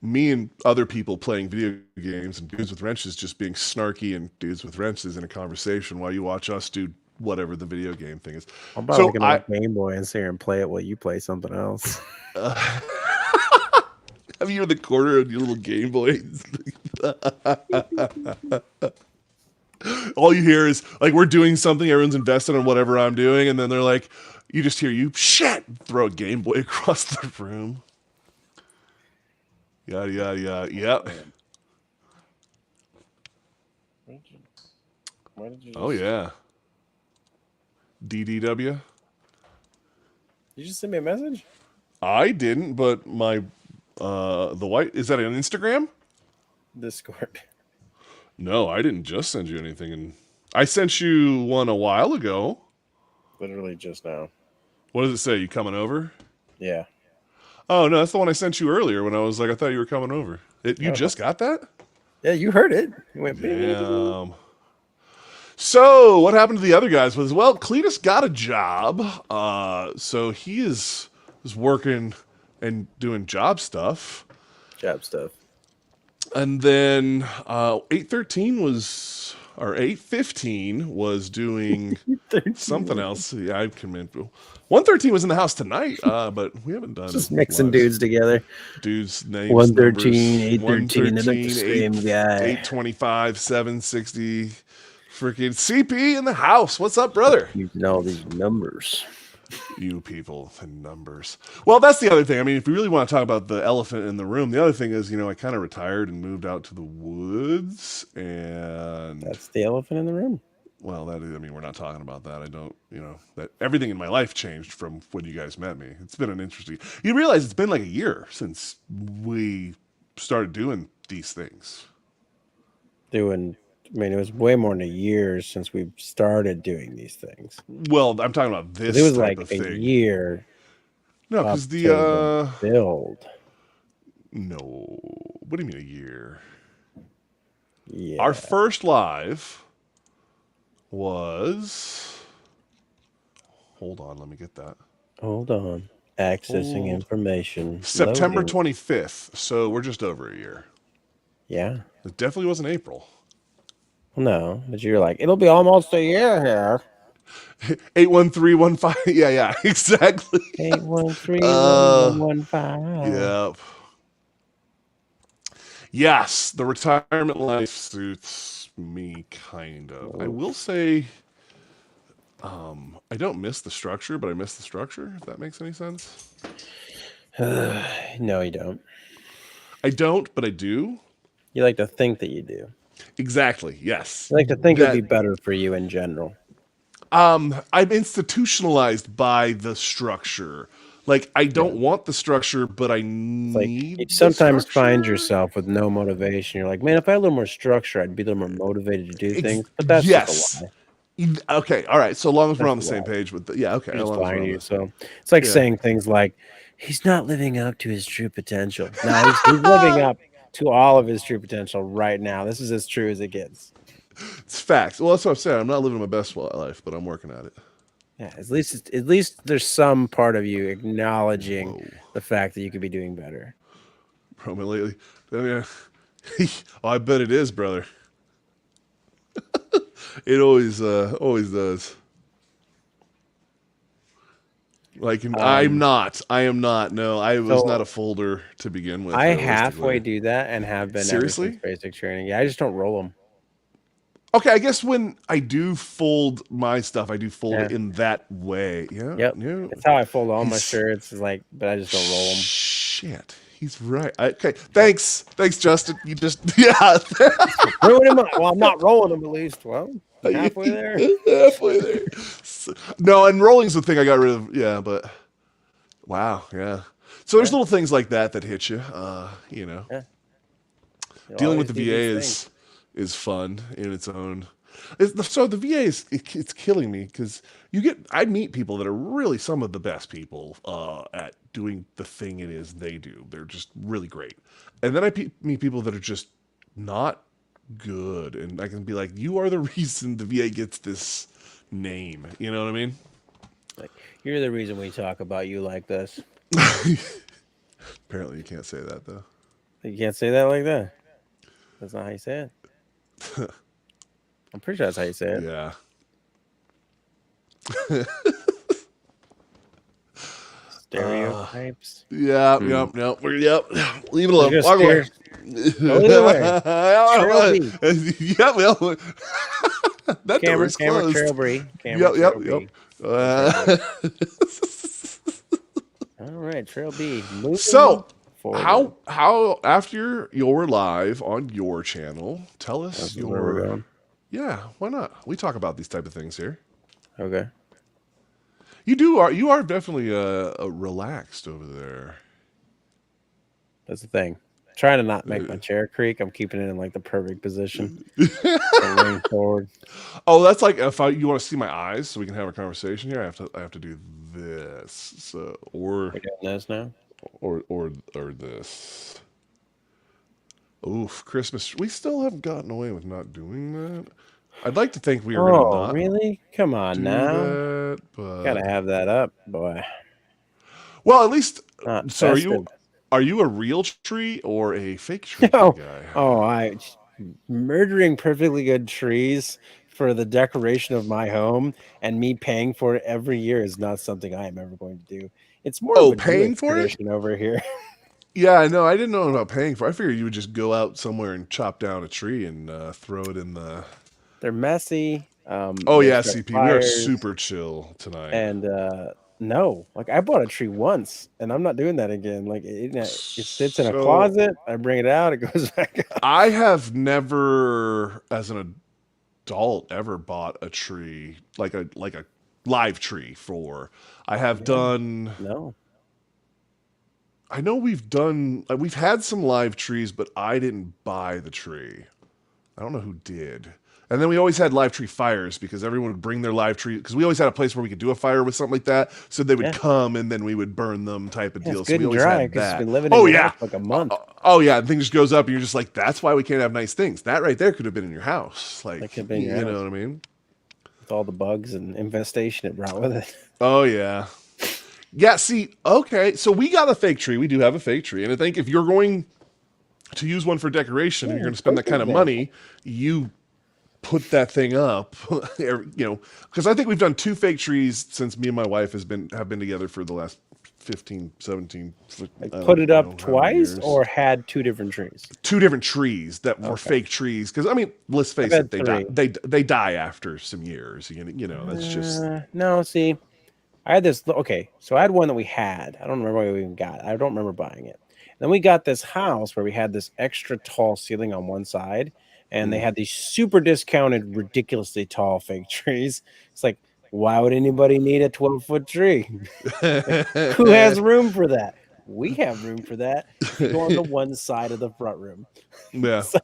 me and other people playing video games and dudes with wrenches just being snarky and dudes with wrenches in a conversation while you watch us do whatever the video game thing is? I'll buy So like an old Game Boy and sit here and play it while you play something else. have you in the corner of your little Game Boy? All you hear is like we're doing something, everyone's invested in whatever I'm doing, and then they're like, you just hear you shit throw a Game Boy across the room. Yada yada yada. Yep. Why did you Oh yeah. DDW. You just send me a message? I didn't, but my the white is that on Instagram? Discord. No, I didn't just send you anything, and I sent you one a while ago. Literally just now. What does it say? You coming over? Yeah. Oh no, that's the one I sent you earlier when I was like, I thought you were coming over. You Oh. just got that? Yeah, you heard it. You went Damn. So what happened to the other guys was, well, Cletus got a job, so he is working and doing job stuff. job stuff. And then 813 was, or 815 was doing something else. Yeah, I can remember. 113 was in the house tonight, but we haven't done Just mixing lives. dudes together. Dudes, names, 113, numbers. 813, they're not the same guy. 825, 760. Freaking CP in the house. What's up, brother? Using all these numbers. You people and numbers. Well, that's the other thing. I mean, if we really want to talk about the elephant in the room, the other thing is, I kind of retired and moved out to the woods, and That's the elephant in the room. well, that is, I mean, we're not talking about that. I don't, that everything in my life changed from when you guys met me. It's been an interesting. You realize it's been like a year since we started doing these things. It was way more than a year since we started doing these things. Well, I'm talking about this. It was type like of a thing. year. No, because the build. No, what do you mean a year? Yeah. Our first live was. Hold on, let me get that. Hold on. Accessing information. September Loading. 25th. So we're just over a year. Yeah. It definitely wasn't April. No, but you're like, it'll be almost a year here. 81315. Yeah, exactly. 8131115. Yep. Yes, the retirement life suits me kind of. I will say, I don't miss the structure, but I miss the structure, if that makes any sense. No, you don't. I don't, but I do. You like to think that you do. Exactly, yes. You like to think it'd be better for you in general. I'm institutionalized by the structure. Like, I don't want the structure, but I need you sometimes the find yourself with no motivation. You're like, man, if I had a little more structure, I'd be a little more motivated to do things. But that's just a lie. Okay, all right. So long as we're on the same page with yeah, okay. Just lying to you. So it's like saying things like, he's not living up to his true potential. No, he's living up to all of his true potential right now. This is as true as it gets. It's facts. Well, that's what I'm saying. I'm not living my best life, but I'm working at it. Yeah, at least there's some part of you acknowledging the fact that you could be doing better. Bro, lately, I bet it is, brother. It always does. Like, I'm not. I am not. No, I was not So a folder to begin with, I halfway realistically. do that and have been ever since Seriously? basic training. Yeah, I just don't roll them. Okay, I guess when I do fold my stuff, I do fold Yeah. it in that way. Yeah, Yep. yeah. That's how I fold all my He's shirts. Is like, but I just don't roll them. shit. He's right. Okay, thanks, Justin. You just yeah. Ruin them. Well, I'm not rolling them at least. Well, I'm halfway there. Halfway there. No, and rolling's the thing I got rid of. Yeah, but wow, yeah. So there's Yeah. little things like that that hit you. You know, Yeah. You'll dealing with always the do VA these things. is fun in its own. So the VA it's killing me because I meet people that are really some of the best people at doing the thing it is they do. They're just really great, and then meet people that are just not good, and I can be like, you are the reason the VA gets this name. You know what I mean? Like, you're the reason we talk about you like this. Apparently, you can't say that though. You can't say that like that. That's not how you say it. I'm pretty sure that's how you say it. Yeah. Stereotypes. Yeah, yep, yep, yep. Leave it alone. Just Walk away. Go either way. Trail B. Yep, yep. That door Camera, is camera, closed. trail B. Camera, Yep, trail yep, B. yep. All right, trail B. Moving So, forward. how after you're live on your channel, tell us This is where we're going. yeah, why not? We talk about these type of things here. Okay. You are definitely relaxed over there. That's the thing. Trying to not make my chair creak. I'm keeping it in like the perfect position. Leaning forward. Oh, that's like if you want to see my eyes so we can have a conversation here. I have to do this. So We're doing this now. or this. Oof, Christmas. We still haven't gotten away with not doing that. I'd like to think we are going to Oh, not really? Come on do now. that, but Gotta have that up, boy. well, at least. Not So festive. are you a real tree or a fake tree Oh, guy? I murdering perfectly good trees for the decoration of my home and me paying for it every year is not something I am ever going to do. It's more of Oh, a paying Jewish for it? tradition over here. Yeah, I know. I didn't know about paying for it. I figured you would just go out somewhere and chop down a tree and throw it in the. They're messy. Oh They yeah, start CP. We are fires. super chill tonight. And no, like I bought a tree once, and I'm not doing that again. Like it sits in a So closet. I bring it out, it goes back up. I have never, as an adult, ever bought a tree like a live tree for. I have done. No, I know we've had some live trees, but I didn't buy the tree. I don't know who did. And then we always had live tree fires because everyone would bring their live tree because we always had a place where we could do a fire with something like that. So they would yeah, come and then we would burn them type of yeah, it's deal. So good we and always dry had because it's that. been living in Oh your yeah. house like a month. Oh yeah. The thing just goes up and you're just like, that's why we can't have nice things. That right there could have been in your house. Like, That could be in your you house know what I mean? with all the bugs and infestation it brought with it. Oh yeah. Yeah, see, okay. So we got a fake tree. We do have a fake tree. And I think if you're going to use one for decoration and you're going to spend that kind of money, you put that thing up, you know, because I think we've done 2 fake trees since me and my wife have been together for the last 15, 17, Put it up how many twice years. or had 2 different trees. 2 different trees that were fake trees. Because I mean, let's face it, they die after some years. You know, that's just No. See, I had this. Okay, so I had one that we had. I don't remember where we even got it. I don't remember buying it. Then we got this house where we had this extra tall ceiling on one side, and they had these super discounted, ridiculously tall fake trees. It's like, why would anybody need a 12-foot tree? Who has room for that? We have room for that. If you go on the one side of the front room. yeah. So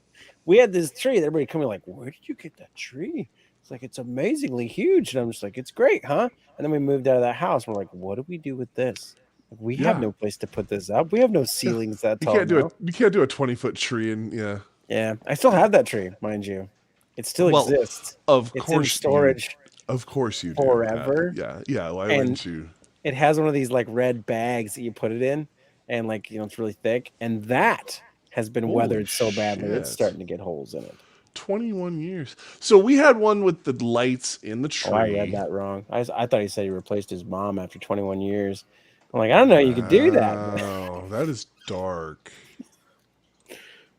we had this tree. Everybody coming like, where did you get that tree? It's like, it's amazingly huge. And I'm just like, it's great, huh? And then we moved out of that house. And we're like, what do we do with this? We have no place to put this up. We have no ceilings that tall. You can't do a 20-foot tree and Yeah, I still have that tree, mind you. It still exists. Of It's course, in storage. Of course you do. Forever. Yeah. Why wouldn't you? It has one of these like red bags that you put it in, and like it's really thick, and that has been weathered so badly it's starting to get holes in it. 21 years. So we had one with the lights in the Oh, I read tree. that wrong. I thought he said he replaced his mom after 21 years. I'm like, I don't know, you could do that. But Wow, that is dark.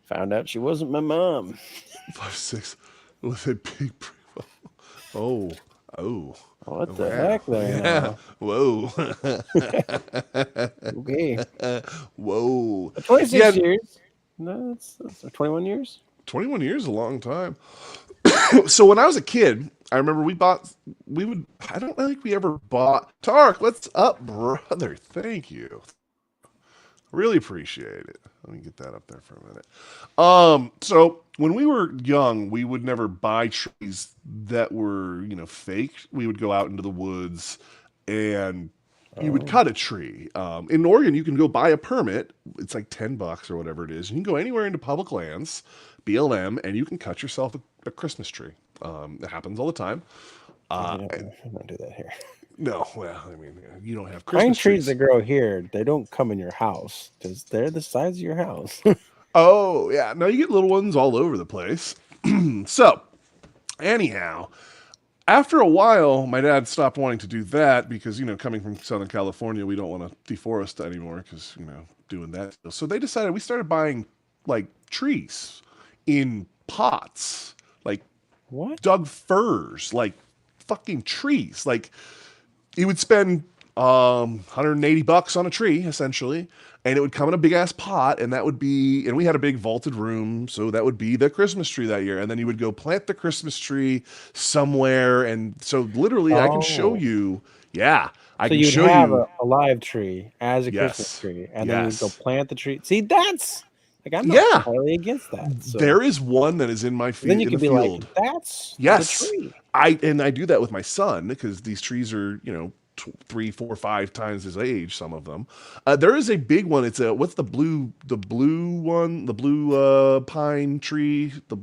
found out she wasn't my mom. 5'6" with a big. Oh, oh, What the wow, heck there yeah, now? whoa, Okay. whoa, 26 yeah. years. No, that's 21 years. 21 years is a long time. So when I was a kid, I remember we would, I don't think we ever bought, Tark, what's up, brother? Thank you. Really appreciate it. Let me get that up there for a minute. So when we were young, we would never buy trees that were, fake. We would go out into the woods and you would Oh, cut a tree. In Oregon, you can go buy a permit. It's like $10 or whatever it is. You can go anywhere into public lands, BLM, and you can cut yourself a Christmas tree. It happens all the time. we Uh, don't do that here. no, well, I mean, you don't have Pine Christmas trees that trees. grow here, they don't come in your house because they're the size of your house. Oh, yeah. No, you get little ones all over the place. So, anyhow, after a while, my dad stopped wanting to do that because, coming from Southern California, we don't want to deforest anymore because, doing that. So they decided we started buying like trees in pots, like What? Doug firs, like fucking trees. Like you would spend 180 bucks on a tree essentially, and it would come in a big ass pot, and that would be, and we had a big vaulted room, so that would be the Christmas tree that year, and then you would go plant the Christmas tree somewhere, and so literally I can show Oh, you, yeah, I so can you'd show have you, a live tree as a Christmas yes, tree, and then you would go yes, plant the tree. See, that's like I'm not yeah, entirely against that. So there is one that is in my then you in the could be like, field. that's the Yes, tree. I do that with my son because these trees are 3, 4, 5 times his age. Some of them. There is a big one. It's a what's the blue one? The blue pine tree, the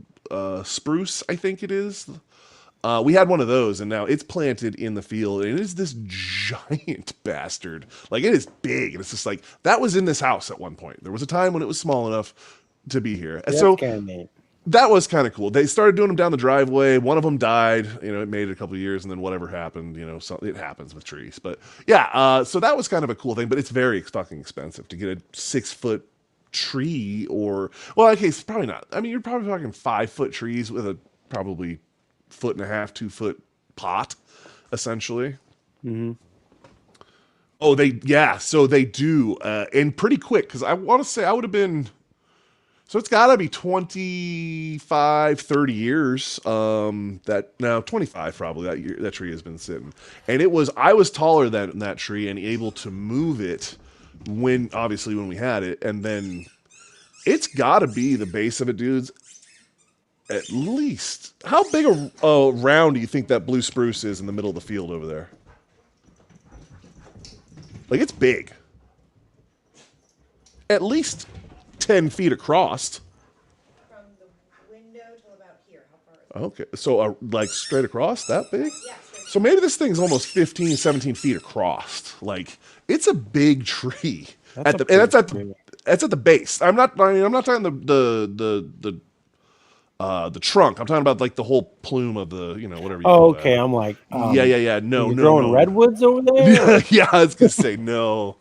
spruce, I think it is. We had one of those, and now it's planted in the field, and it is this giant bastard. Like it is big, and it's just like that was in this house at one point. There was a time when it was small enough to be here, and That's so kind of neat. that was kind of cool. They started doing them down the driveway. One of them died. It made it a couple of years, and then whatever happened, so it happens with trees. But yeah, so that was kind of a cool thing. But it's very fucking expensive to get a 6 foot tree, or well, okay, it's probably not. I mean, you're probably talking 5 foot trees with a probably foot and a half, 2 foot pot, essentially. Hmm. Oh, so they do, and pretty quick because I want to say I would have been. So it's got to be 25, 30 years. That now 25 probably that year that tree has been sitting, and I was taller than that tree and able to move it when we had it, and then it's got to be the base of it, dudes. At least how big a round do you think that blue spruce is in the middle of the field over there? Like it's big, at least 10 feet across. From the window till about here. How far is it? Okay, so like straight across that big? Yeah, straight So maybe this thing's almost 15, 17 feet across. Like it's a big tree That's a and big tree. that's at the base. I'm not talking the trunk. I'm talking about like the whole plume of the, whatever you Oh, call that. okay. I'm like, Yeah. No, you're no, growing no. redwoods over there? Or? Yeah, I was gonna say no,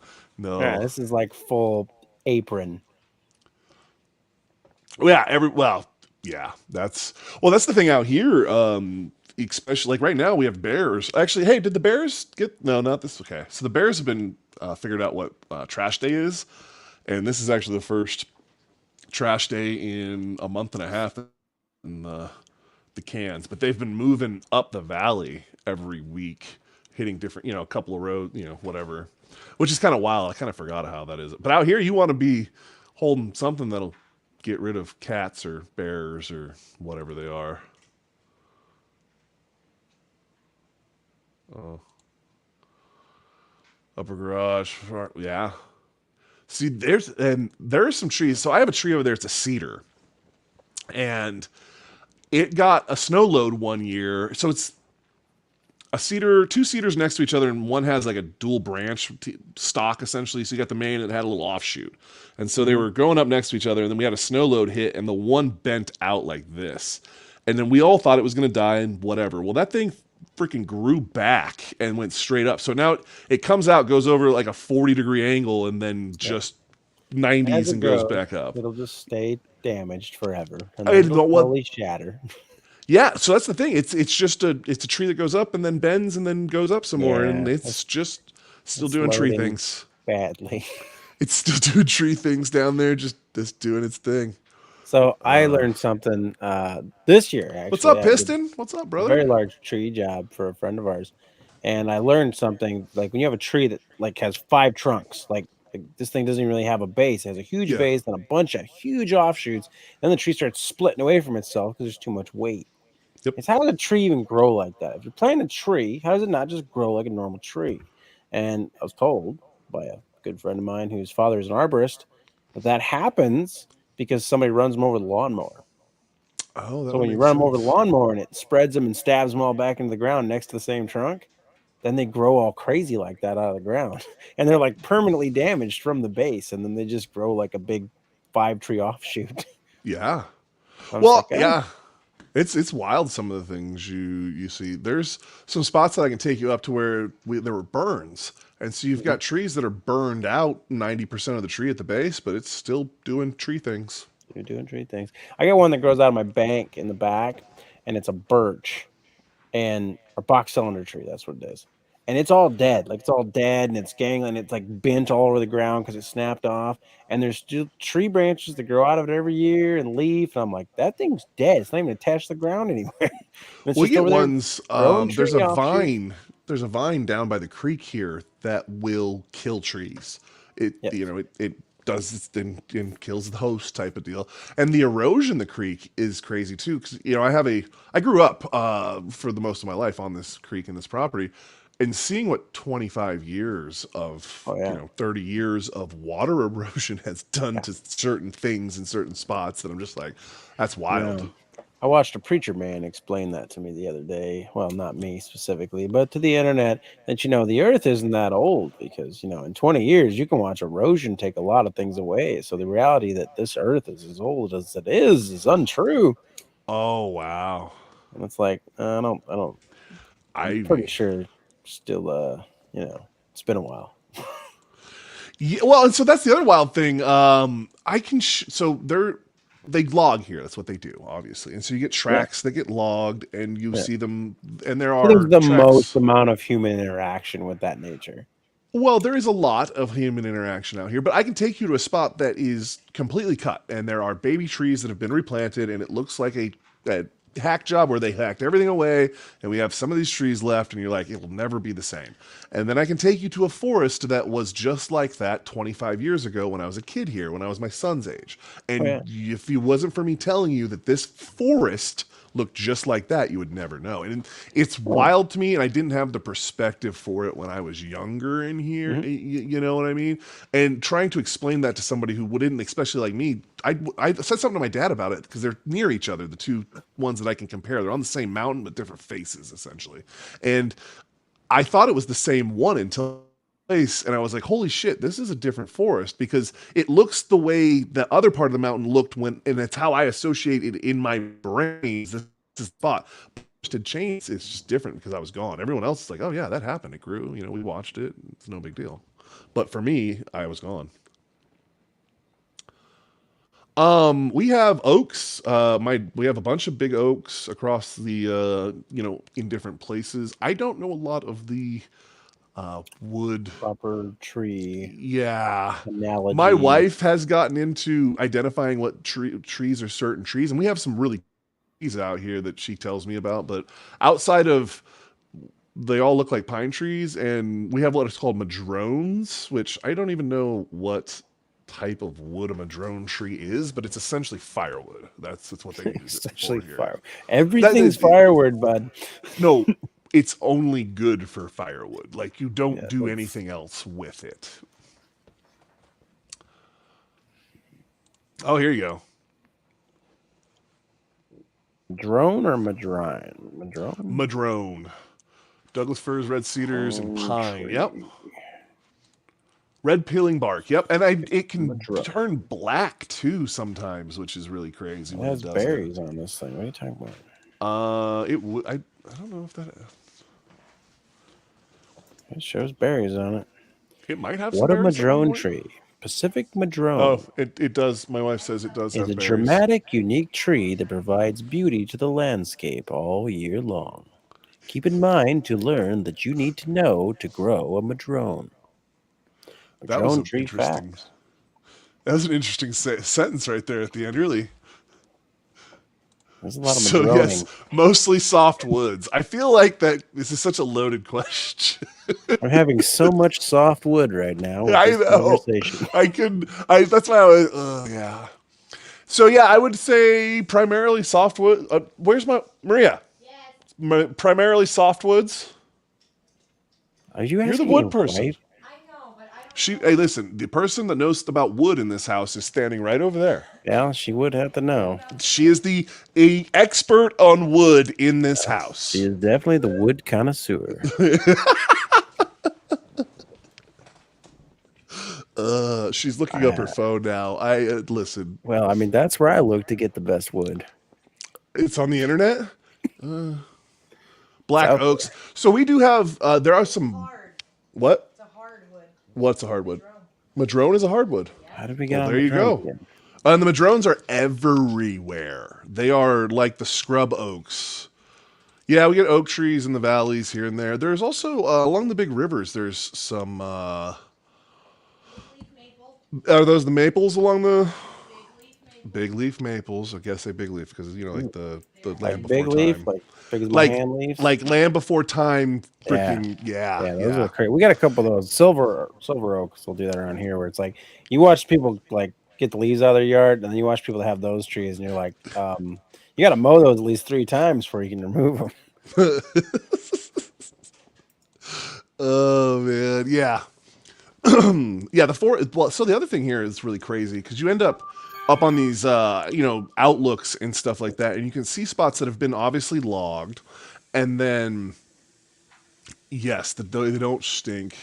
Yeah, no. this is like full apron. Yeah, yeah, that's the thing out here. Especially like right now we have bears. Actually, hey, did the bears get? No, not this. Okay, so the bears have been figured out what trash day is, and this is actually the first trash day in a month and a half in the cans. But they've been moving up the valley every week, hitting different, a couple of roads, whatever, which is kind of wild. I kind of forgot how that is. But out here, you want to be holding something that'll get rid of cats or bears or whatever they are. Oh, upper garage, yeah. See, there are some trees. So I have a tree over there. It's a cedar, and it got a snow load one year. So it's two cedars next to each other, and one has like a dual branch stock essentially. So you got the main and it had a little offshoot, and so they were growing up next to each other. And then we had a snow load hit, and the one bent out like this, and then we all thought it was going to die and whatever. Well, that thing freaking grew back and went straight up. So now it comes out, goes over like a 40-degree angle, and then just As 90s it and goes grows, back up. it'll just stay damaged forever, and then And it'll what slowly shatter. Yeah, so that's the thing. It's just it's a tree that goes up and then bends and then goes up some more, and Yeah, it's just still it's doing tree loading things. badly. It's still doing tree things down there, just doing its thing. So I learned something this year. What's Actually, up, I did Piston? What's up, a brother? very large tree job for a friend of ours, and I learned something. Like when you have a tree that like has 5 trunks, like this thing doesn't even really have a base. It has a huge Yeah. base and a bunch of huge offshoots. Then the tree starts splitting away from itself because there's too much weight. Yep. It's how does a tree even grow like that? If you're planting a tree, how does it not just grow like a normal tree? And I was told by a good friend of mine whose father is an arborist that happens because somebody runs them over with a lawnmower. Oh, that So would when you make run them over the sense. lawnmower and it spreads them and stabs them all back into the ground next to the same trunk, then they grow all crazy like that out of the ground. And they're like permanently damaged from the base. And then they just grow like a big 5 tree offshoot. Yeah. I'm just like, Well, yeah. It's wild some of the things you see. There's some spots that I can take you up to where there were burns. And so you've got trees that are burned out 90% of the tree at the base, but it's still doing tree things. you're doing tree things. I got one that grows out of my bank in the back, and it's a birch and a box cylinder tree. That's what it is. And it's all dead. Like it's all dead and it's gangling. It's like bent all over the ground because it snapped off. And there's still tree branches that grow out of it every year and leaf. And I'm like, that thing's dead. It's not even attached to the ground anymore. And it's We just get over there ones. growing There's tree a offshoots. vine. There's a vine down by the creek here that will kill trees. It Yep. it does this and kills the host type of deal. And the erosion in the creek is crazy too. Because I grew up for the most of my life on this creek and this property, and seeing what 25 years of Oh, yeah. 30 years of water erosion has done Yeah. to certain things in certain spots that I'm just like, that's wild. No. I watched a preacher man explain that to me the other day. Well, not me specifically, but to the internet that, the earth isn't that old because, in 20 years, you can watch erosion take a lot of things away. So the reality that this earth is as old as it is untrue. Oh wow. And it's like, I'm I pretty sure still, it's been a while. Yeah, well, and so that's the other wild thing. I can so they log here. That's what they do, obviously. And so you get Yeah. tracks that get logged, and you Yeah. see them, and there So there's are the most tracks. amount of human interaction with that nature. Well, there is a lot of human interaction out here, but I can take you to a spot that is completely cut, and there are baby trees that have been replanted, and it looks like a hack job where they hacked everything away, and we have some of these trees left, and you're like, it will never be the same. And then I can take you to a forest that was just like that 25 years ago when I was a kid here, when I was my son's age. Oh, yeah. And if it wasn't for me telling you that this forest looked just like that, you would never know. And it's wild to me, and I didn't have the perspective for it when I was younger in here. Mm-hmm. You know what I mean? And trying to explain that to somebody who wouldn't, especially like me, I said something to my dad about it because they're near each other, the two ones that I can compare. They're on the same mountain, but different faces, essentially. And I thought it was the same one until place, and I was like, holy shit, this is a different forest because it looks the way the other part of the mountain looked when, and that's how I associate it in my brain. This is thought. To change, it's just different because I was gone. Everyone else is like, oh yeah, that happened. It grew. We watched it. It's no big deal. But for me, I was gone. We have oaks. We have a bunch of big oaks across the in different places. I don't know a lot of the wood. Proper tree Yeah. analogy. My wife has gotten into identifying what trees are certain trees, and we have some really trees out here that she tells me about, but outside of they all look like pine trees, and we have what is called madrones, which I don't even know what type of wood a madrone tree is, but it's essentially firewood. That's what they use it Essentially for here. fire. Everything's That- firewood, bud. no, it's only good for firewood. Like you don't Yeah, do anything else with it. Oh, here you go. Drone or madrone? Madrone? Madrone. Douglas firs, red cedars, and Oak pine. tree. Yep. Red peeling bark. Yep. And it can Madrone. turn black too sometimes, which is really crazy It when it has does berries on this thing. What are you talking about? that. It would. I don't know if that. It shows berries on it. It might have some What a berries. madrone tree. Pacific madrone. Oh, it does. My wife says it does is have a berries. dramatic, unique tree that provides beauty to the landscape all year long. Keep in mind to learn that you need to know to grow a madrone. That was Madrone an tree interesting. facts. That was an interesting sentence right there at the end. Really. There's a lot of So madroning. yes, mostly soft woods. I feel like that this is such a loaded question. I'm having so much soft wood right now with I this know. conversation. That's why I was. Yeah. So yeah, I would say primarily softwood. Where's my Maria? Yes. Primarily softwoods. Are you You're the asking wood your person. wife? I know, but I don't She. know. Hey, listen. The person that knows about wood in this house is standing right over there. Yeah, she would have to know. She is the expert on wood in this house. She is definitely the wood connoisseur. She's looking up her phone now. I listen. Well, I mean, that's where I look to get the best wood. It's on the internet. Black out oaks. So we do have. There are some. Hard. What? It's a hardwood. What's a hardwood? Madrone. Madrone is a hardwood. How did we get Well, on there you madrone go. again? And the madrones are everywhere. They are like the scrub oaks. Yeah, we get oak trees in the valleys here and there. There's also along the big rivers. There's some. Leaf maple. Are those the maples along the Big leaf maple. big leaf maples? I guess say big leaf because like the land Like before big leaf, time. like big as my like hand leaves. like land before time. Yeah. Freaking yeah. Yeah, those are crazy. We got a couple of those silver oaks. We'll do that around here, where it's like you watch people like get the leaves out of their yard, and then you watch people that have those trees, and you're like, you got to mow those at least 3 times before you can remove them. Oh man, yeah. Yeah, well, so the other thing here is really crazy because you end up on these outlooks and stuff like that, and you can see spots that have been obviously logged, and then yes, they don't stink.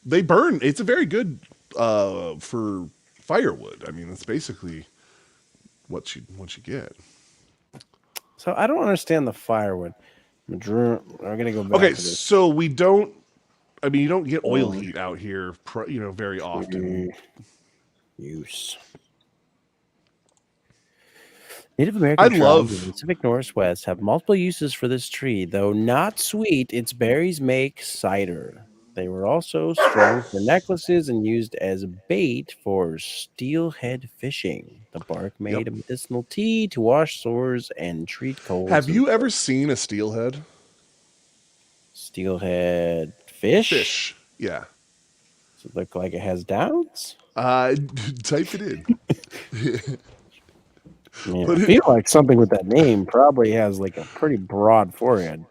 They burn. It's a very good for firewood. I mean, that's basically what you get. So I don't understand the firewood. We're gonna go back. Okay, to this. so we don't. I mean, you don't get oil heat out here, very often. Use. Native American tribes in the Pacific Northwest have multiple uses for this tree. Though not sweet, its berries make cider. They were also strung for necklaces and used as bait for steelhead fishing. The bark made a medicinal tea to wash sores and treat colds. Have you ever seen a steelhead? Steelhead fish? Fish, yeah. Does it look like it has downs? Type it in. Yeah, I feel like something with that name probably has like a pretty broad forehead.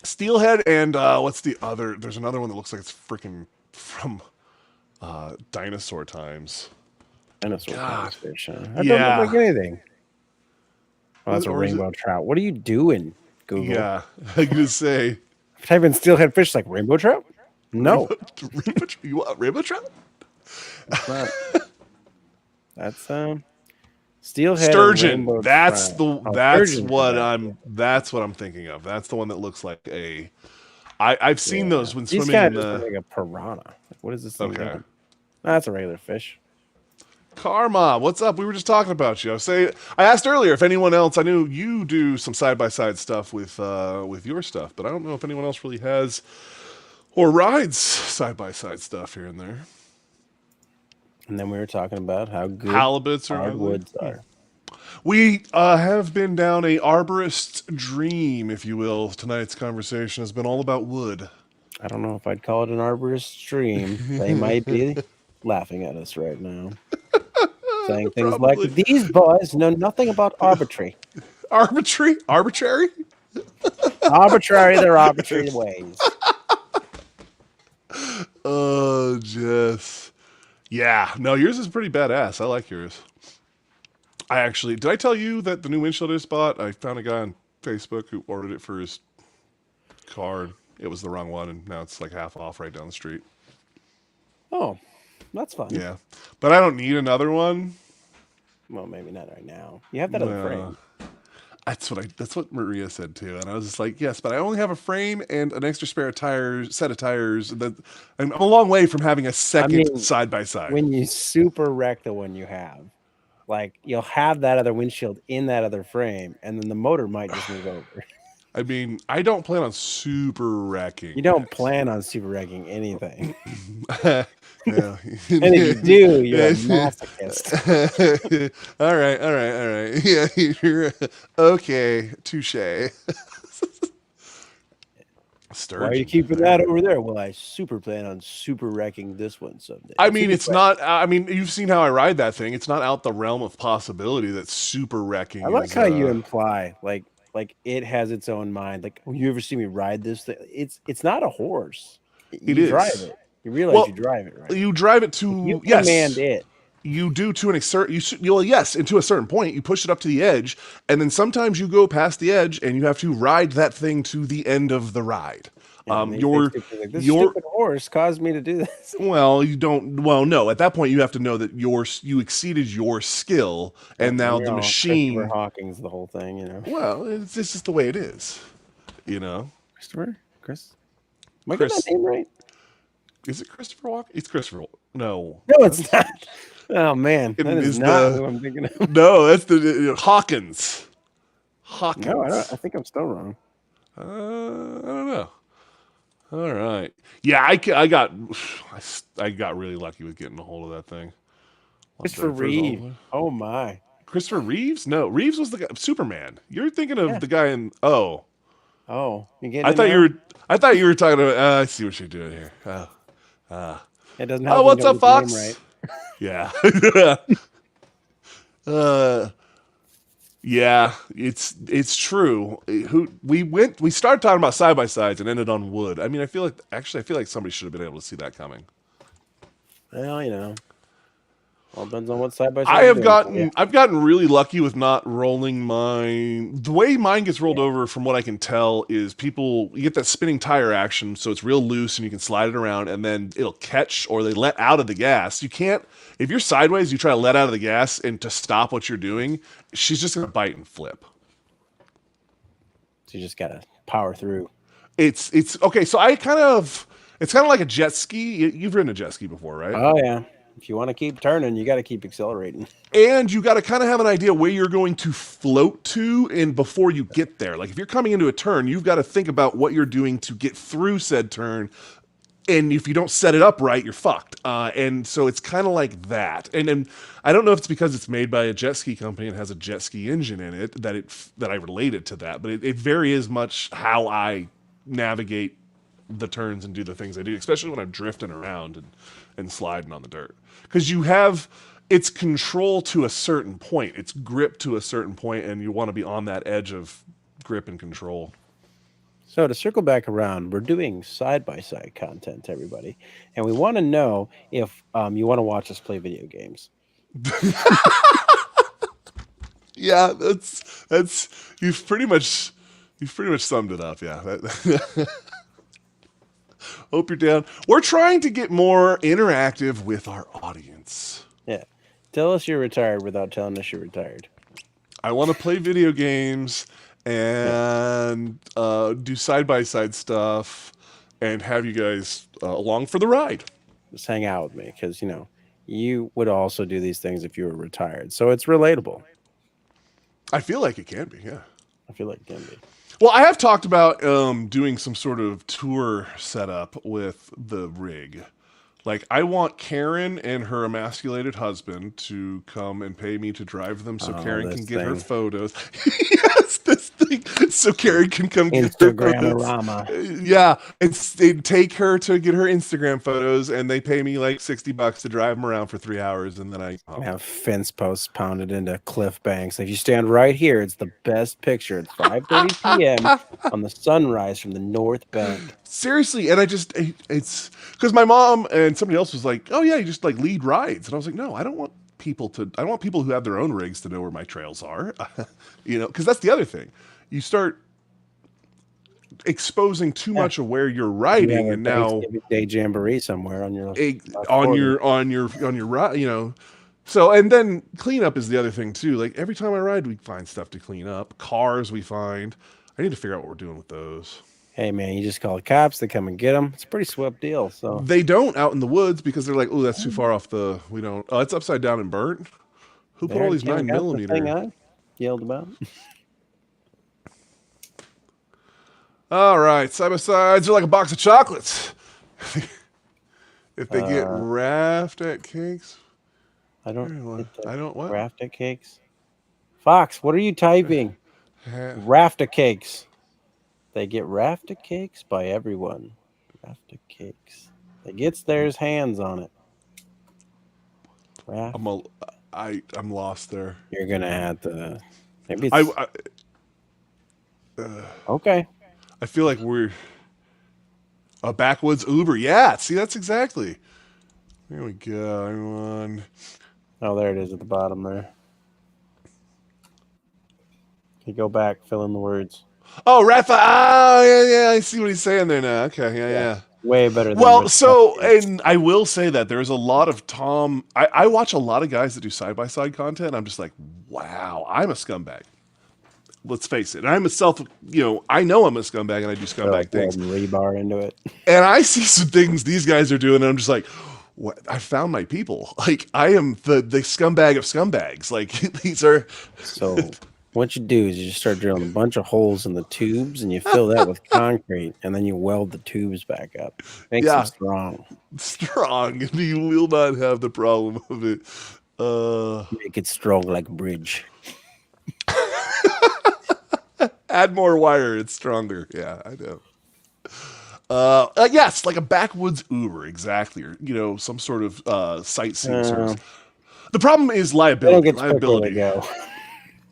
Steelhead and what's the other? There's another one that looks like it's freaking from dinosaur times. Dinosaur times fish. Huh? That Yeah. doesn't look like anything. Oh, that's a Or is rainbow trout. What are you doing, Google? Yeah, I was gonna say. Type in steelhead fish, like rainbow trout. No, You want rainbow trout? That's steelhead Sturgeon. That's trout. that's what I'm thinking of. That's the one that looks like a. I've seen those when These swimming guys in the. look like a piranha. Like, what is this thing? Okay. Doing? That's a regular fish. Karma, what's up? We were just talking about you. I asked earlier if anyone else. I knew you do some side by side stuff with your stuff, but I don't know if anyone else really has or rides side by side stuff here and there. And then we were talking about how good Halibuts hardwoods are. We have been down a arborist's dream, if you will. Tonight's conversation has been all about wood. I don't know if I'd call it an arborist's dream. They might be laughing at us right now. Saying things like, these boys know nothing about arbitrary. Arbitrary? Arbitrary their arbitrary ways. Oh, Jess. Yeah. No, yours is pretty badass. I like yours. Did I tell you that the new windshield I just bought, I found a guy on Facebook who ordered it for his card. It was the wrong one, and now it's like half off right down the street. Oh, that's fun. Yeah, but I don't need another one. Well, maybe not right now. You have that other No. frame. That's what Maria said too, and I was just like, yes, but I only have a frame and an extra spare set of tires. That I'm a long way from having a second side by side. When you super wreck the one you have, like you'll have that other windshield in that other frame, and then the motor might just move over. I mean, I don't plan on super wrecking. You don't plan on super wrecking anything. Yeah. And if you do, you're a masochist. All right. Yeah, you're okay. Touche. Why are you keeping that over there? Well, I super plan on super wrecking this one someday. I mean, it's not. I mean, you've seen how I ride that thing. It's not out the realm of possibility that super wrecking. I like how you imply like it has its own mind. Like, you ever see me ride this thing? It's not a horse. You drive it. You realize you drive it, right? You drive it to you command it. You do to an yes, and to a certain point, you push it up to the edge, and then sometimes you go past the edge, and you have to ride that thing to the end of the ride. This stupid horse caused me to do this. Well, you don't. Well, no. At that point, you have to know that you exceeded your skill, and now the machine. Christopher Hawking's the whole thing, you know. Well, it's just the way it is, you know. Chris. Am I getting that name right? Is it Christopher Walken? It's Christopher. No. No, it's not. Oh man, that is not who I'm thinking of. No, that's the Hawkins. No, I think I'm still wrong. I don't know. All right. Yeah, I got really lucky with getting a hold of that thing. Christopher Reeve. Oh my. Christopher Reeves? No, Reeves was the guy, Superman. You're thinking of the guy in Oh, you get I thought you were talking about I see what you're doing here. It doesn't have what's up, Fox? Right. Yeah. Yeah, it's true. We started talking about side by sides and ended on wood. I mean, I feel like somebody should have been able to see that coming. Well, you know, all depends on what side by side. I've gotten really lucky with not rolling mine. The way mine gets rolled over, from what I can tell, is you get that spinning tire action, so it's real loose and you can slide it around, and then it'll catch, or they let out of the gas. You can't. If you're sideways, you try to let out of the gas, and to stop what you're doing, she's just gonna bite and flip. So you just gotta power through. It's okay. So it's kind of like a jet ski. You've ridden a jet ski before, right? Oh yeah. If you want to keep turning, you got to keep accelerating. And you got to kind of have an idea where you're going to float to, and before you get there. Like if you're coming into a turn, you've got to think about what you're doing to get through said turn. And if you don't set it up right, you're fucked. And so it's kind of like that. And I don't know if it's because it's made by a jet ski company and has a jet ski engine in it that I related to that. But it varies much how I navigate the turns and do the things I do, especially when I'm drifting around and sliding on the dirt. Because it's control to a certain point, it's grip to a certain point, and you want to be on that edge of grip and control. So to circle back around, we're doing side-by-side content, everybody. And we want to know if you want to watch us play video games. Yeah, that's you've pretty much summed it up, yeah. Hope you're down. We're trying to get more interactive with our audience. Yeah. Tell us you're retired without telling us you're retired. I want to play video games and do side-by-side stuff and have you guys along for the ride. Just hang out with me because, you would also do these things if you were retired. So it's relatable. I feel like it can be, yeah. I feel like it can be. Well, I have talked about doing some sort of tour setup with the rig. Like, I want Karen and her emasculated husband to come and pay me to drive them so Karen can get her photos. Yes, this thing. So Karen can come get her photos. Yeah, they take her to get her Instagram photos, and they pay me like $60 to drive them around for 3 hours, and then I have fence posts pounded into cliff banks. If you stand right here, it's the best picture. It's 5:30 p.m. on the sunrise from the North Bank. Seriously, and it's because my mom and somebody else was like, "Oh yeah, you just like lead rides," and I was like, "No, I don't want people who have their own rigs to know where my trails are," because that's the other thing. You start exposing too much of where you're You have riding, a and now Thanksgiving Day jamboree somewhere on your on your ride, you know. So, and then cleanup is the other thing too. Like every time I ride, we find stuff to clean up. Cars we find. I need to figure out what we're doing with those. Hey man, you just call the cops. They come and get them. It's a pretty swift deal. So They don't out in the woods because they're like, oh, that's too far off the. We don't. Oh, it's upside down and burnt. Who put all these you 9mm? The thing I yelled about. All right, side by sides are like a box of chocolates. If they get raft at cakes, I don't. I don't what? Rafta cakes. Fox, what are you typing? Rafta cakes. They get rafta cakes by everyone. Rafta cakes. They gets theirs hands on it. I'm lost there. You're gonna have to. Maybe it's. Okay. I feel like we're a backwoods Uber. Yeah, see, that's exactly. There we go, everyone. Oh, there it is at the bottom there. You go back, fill in the words. Oh, Rafa. Oh, yeah. I see what he's saying there now. Okay, yeah. Way better than well, so, and I will say that there's a lot of Tom. I watch a lot of guys that do side-by-side content. I'm just like, wow, I'm a scumbag. Let's face it. I'm I know I'm a scumbag and I do scumbag things. Rebar into it. And I see some things these guys are doing and I'm just like, what? I found my people. Like, I am the scumbag of scumbags. Like, these are... So... What you do is you just start drilling a bunch of holes in the tubes and you fill that with concrete and then you weld the tubes back up. Makes them strong. Strong. You will not have the problem of it. Make it strong like a bridge. Add more wire, it's stronger. Yeah, I know. Yes, like a backwoods Uber, exactly. Or, some sort of sightseeing service. The problem is liability.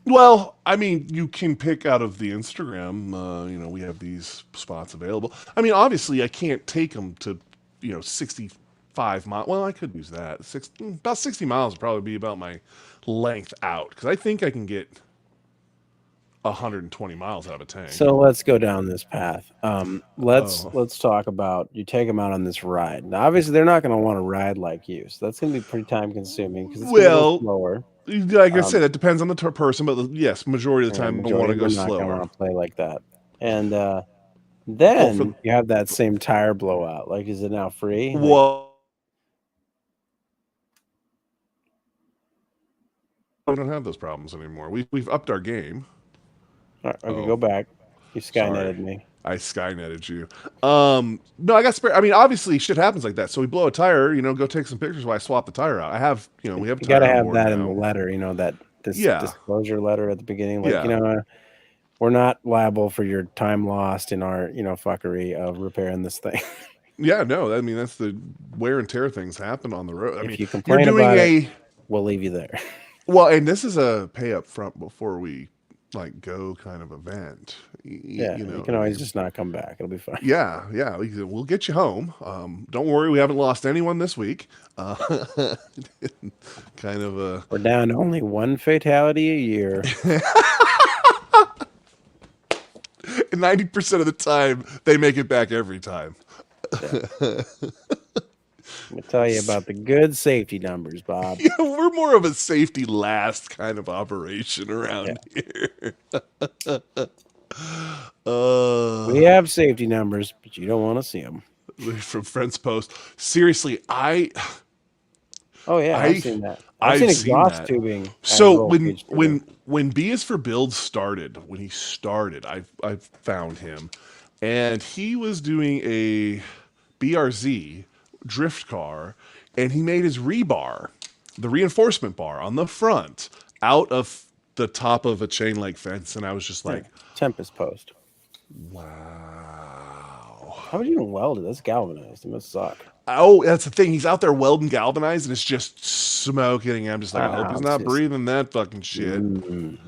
Well, I mean, you can pick out of the Instagram. We have these spots available. I mean, obviously, I can't take them to, 65 miles. Well, I could use that. About 60 miles would probably be about my length out. Because I think I can get 120 miles out of a tank. So let's go down this path. Let's talk about, you take them out on this ride. Now, obviously, they're not going to want to ride like you. So that's going to be pretty time consuming because it's slower. Like I said, it depends on the person, but yes, majority of the time we want to go slower. Want to play like that, and then you have that same tire blowout. Like, is it now free? Well, we don't have those problems anymore. We've upped our game. All right, okay, go back. You skynetted me. I skynetted you. No, I got spare. I mean, obviously, shit happens like that. So we blow a tire. Go take some pictures while I swap the tire out. I have, we have. You got to have that in the letter. That disclosure letter at the beginning. Like, we're not liable for your time lost in our, fuckery of repairing this thing. Yeah, no. I mean, that's the wear and tear things happen on the road. I mean, you complain about it, we'll leave you there. Well, and this is a pay up front before we go kind of event. You can always just not come back. It'll be fine. Yeah. We'll get you home. Don't worry, we haven't lost anyone this week. Kind of a... We're down to only one fatality a year. 90% of the time, they make it back every time. Yeah. Let me tell you about the good safety numbers, Bob. Yeah, we're more of a safety last kind of operation around here. We have safety numbers, but you don't want to see them. From Friends Post. Seriously, I've seen that. I've seen exhaust tubing. So when B is for Build started, when he started, I found him, and he was doing a BRZ drift car, and he made his rebar, the reinforcement bar on the front, out of the top of a chain link fence, and I was just like, Tempest post. Wow. How would you even weld it? That's galvanized. It must suck. Oh, that's the thing. He's out there welding galvanized, and it's just smoking. And I'm just like, I hope he's not breathing that fucking shit.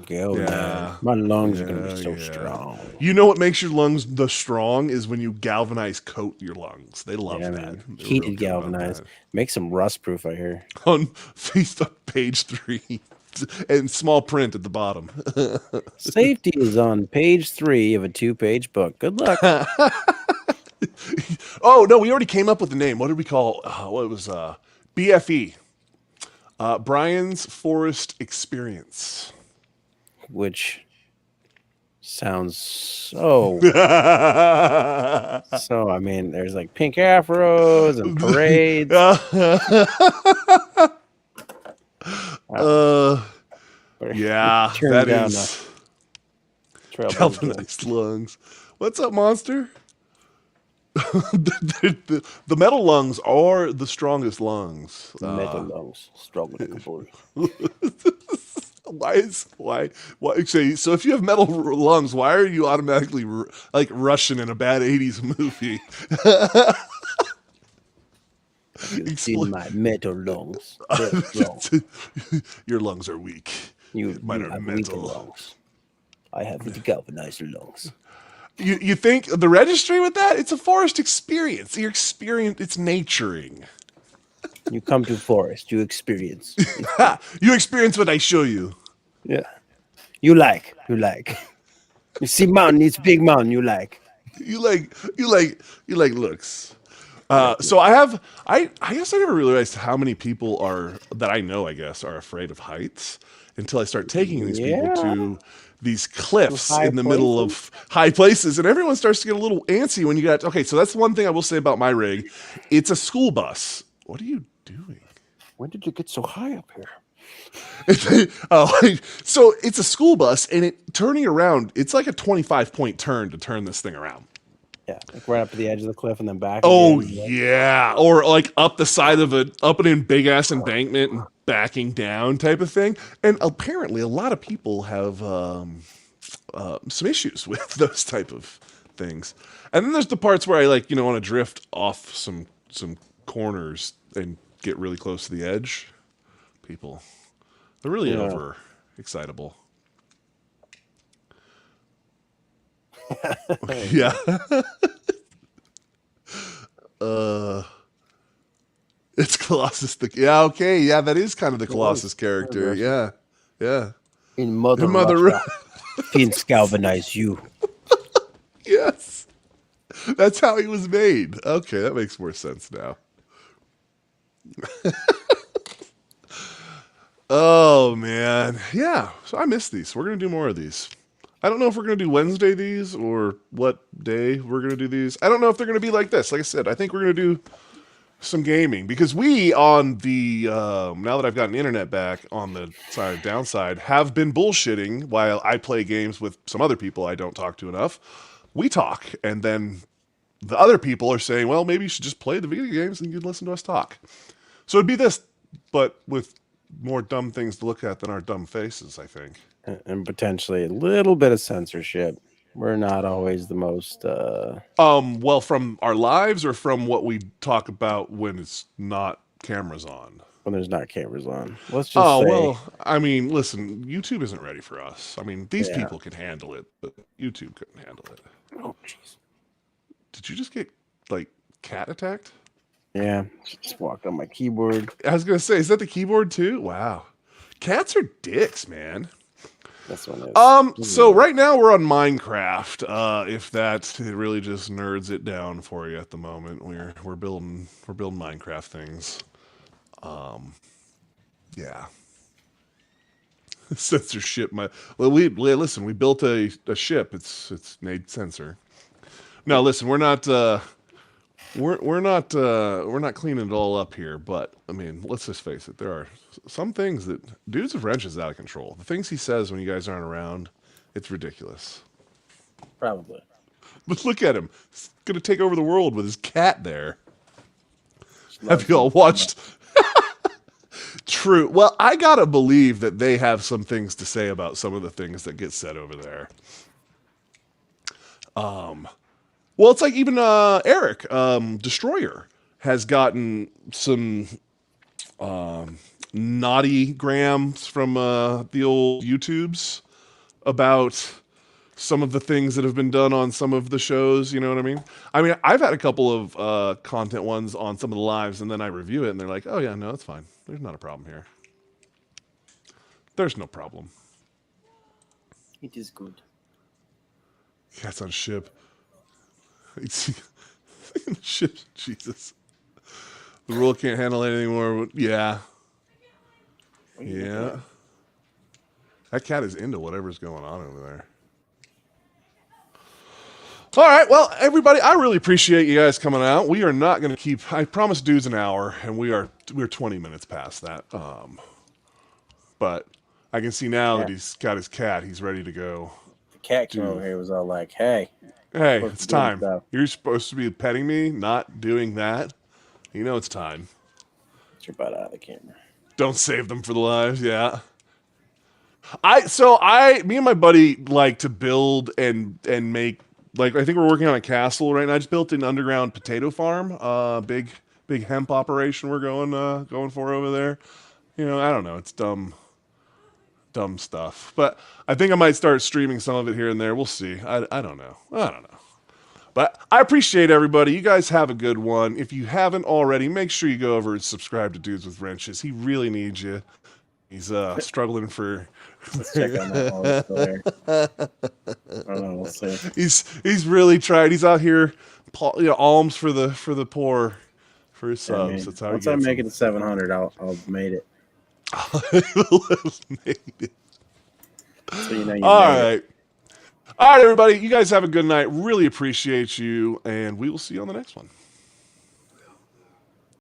Yeah. My lungs are gonna be so strong. You know what makes your lungs the strong is when you galvanize coat your lungs. They love that. Heated galvanized. Makes them rust proof, I hear. On Facebook page 3. and small print at the bottom. Safety is on page 3 of a 2-page book. Good luck. Oh no, we already came up with the name. What did we call? What was BFE? Brian's Forest Experience. Which sounds so. So, I mean, there's like pink afros and parades. Yeah, Turn that down is Trailblazers. galvanized lungs. What's up, monster? The metal lungs are the strongest lungs. Metal lungs, stronger than a bull. Why? So if you have metal lungs, why are you automatically like Russian in a bad '80s movie? You've seen my metal lungs. Your lungs are weak. Mine are metal lungs. I have the galvanized lungs. You think the registry with that? It's a forest experience. Your experience, it's naturing. You come to forest, you experience. You experience what I show you. Yeah. You like. You see mountain, it's big mountain, you like. You like looks. So I guess I never realized how many people that I know, I guess, are afraid of heights until I start taking these people to these cliffs in the middle of high places, and everyone starts to get a little antsy when you got. Okay, so that's one thing I will say about my rig. It's a school bus. What are you doing? When did you get so high up here? So it's a school bus, and turning around, it's like a 25-point turn to turn this thing around. Yeah, like right up to the edge of the cliff and then back. Oh yeah, or like up the side of up an big ass embankment and backing down type of thing. And apparently, a lot of people have some issues with those type of things. And then there's the parts where I want to drift off some corners and get really close to the edge. People, they're really over excitable. Yeah. It's Colossus. Okay. Yeah, that is kind of the Colossus character. Yeah. In Mother Russia, Finns galvanize you. Yes. That's how he was made. Okay, that makes more sense now. Oh, man. Yeah, so I miss these. We're going to do more of these. I don't know if we're going to do Wednesday these or what day we're going to do these. I don't know if they're going to be like this. Like I said, I think we're going to do some gaming because we on the, now that I've gotten internet back on the downside, have been bullshitting while I play games with some other people I don't talk to enough. We talk, and then the other people are saying, well, maybe you should just play the video games and you can listen to us talk. So it'd be this, but with more dumb things to look at than our dumb faces, I think. And potentially a little bit of censorship. We're not always the most... Well, from our lives or from what we talk about when it's not cameras on? When there's not cameras on. Let's just say... well, I mean, listen, YouTube isn't ready for us. I mean, these people can handle it, but YouTube couldn't handle it. Oh, jeez. Did you just get, cat attacked? Yeah, just walked on my keyboard. I was going to say, is that the keyboard too? Wow. Cats are dicks, man. This one is. So right now we're on Minecraft. If that really just nerds it down for you at the moment, we're building Minecraft things. Yeah. Censorship. We built a ship. It's made censor. No, listen, we're not cleaning it all up here, but I mean, let's just face it. There are some things that Dudes of Wrench is out of control. The things he says when you guys aren't around, it's ridiculous. Probably. But look at him. He's gonna take over the world with his cat there. Have you all watched? True. Well, I gotta believe that they have some things to say about some of the things that get said over there. Well, it's like even Eric, Destroyer, has gotten some naughty grams from the old YouTubes about some of the things that have been done on some of the shows, you know what I mean? I mean, I've had a couple of content ones on some of the lives, and then I review it, and they're like, oh yeah, no, it's fine. There's not a problem here. There's no problem. It is good. Cat's on ship. Ship, Jesus. The rule can't handle it anymore. Yeah. Yeah. That cat is into whatever's going on over there. All right, well, everybody, I really appreciate you guys coming out. We are not going to keep. I promised dudes an hour, and we're 20 minutes past that. But I can see now that he's got his cat. He's ready to go. The cat came over here. Was all like, "Hey, it's time. You're supposed to be petting me, not doing that. You know it's time. Get your butt out of the camera. Don't save them for the lives." Yeah. Me and my buddy like to build and make. Like, I think we're working on a castle right now. I just built an underground potato farm, big hemp operation we're going for over there. You know, I don't know. It's dumb stuff. But I think I might start streaming some of it here and there. We'll see. I don't know. But I appreciate everybody. You guys have a good one. If you haven't already, make sure you go over and subscribe to Dudes with Wrenches. He really needs you. He's struggling for. Let's check on that while it's still there. I don't know, we'll see. He's really tried. He's out here, alms for the poor, for his subs. That's how. Once I make it to 700, I'll made it. Made it. So you know you All made right. it. All right, everybody. You guys have a good night. Really appreciate you, and we will see you on the next one.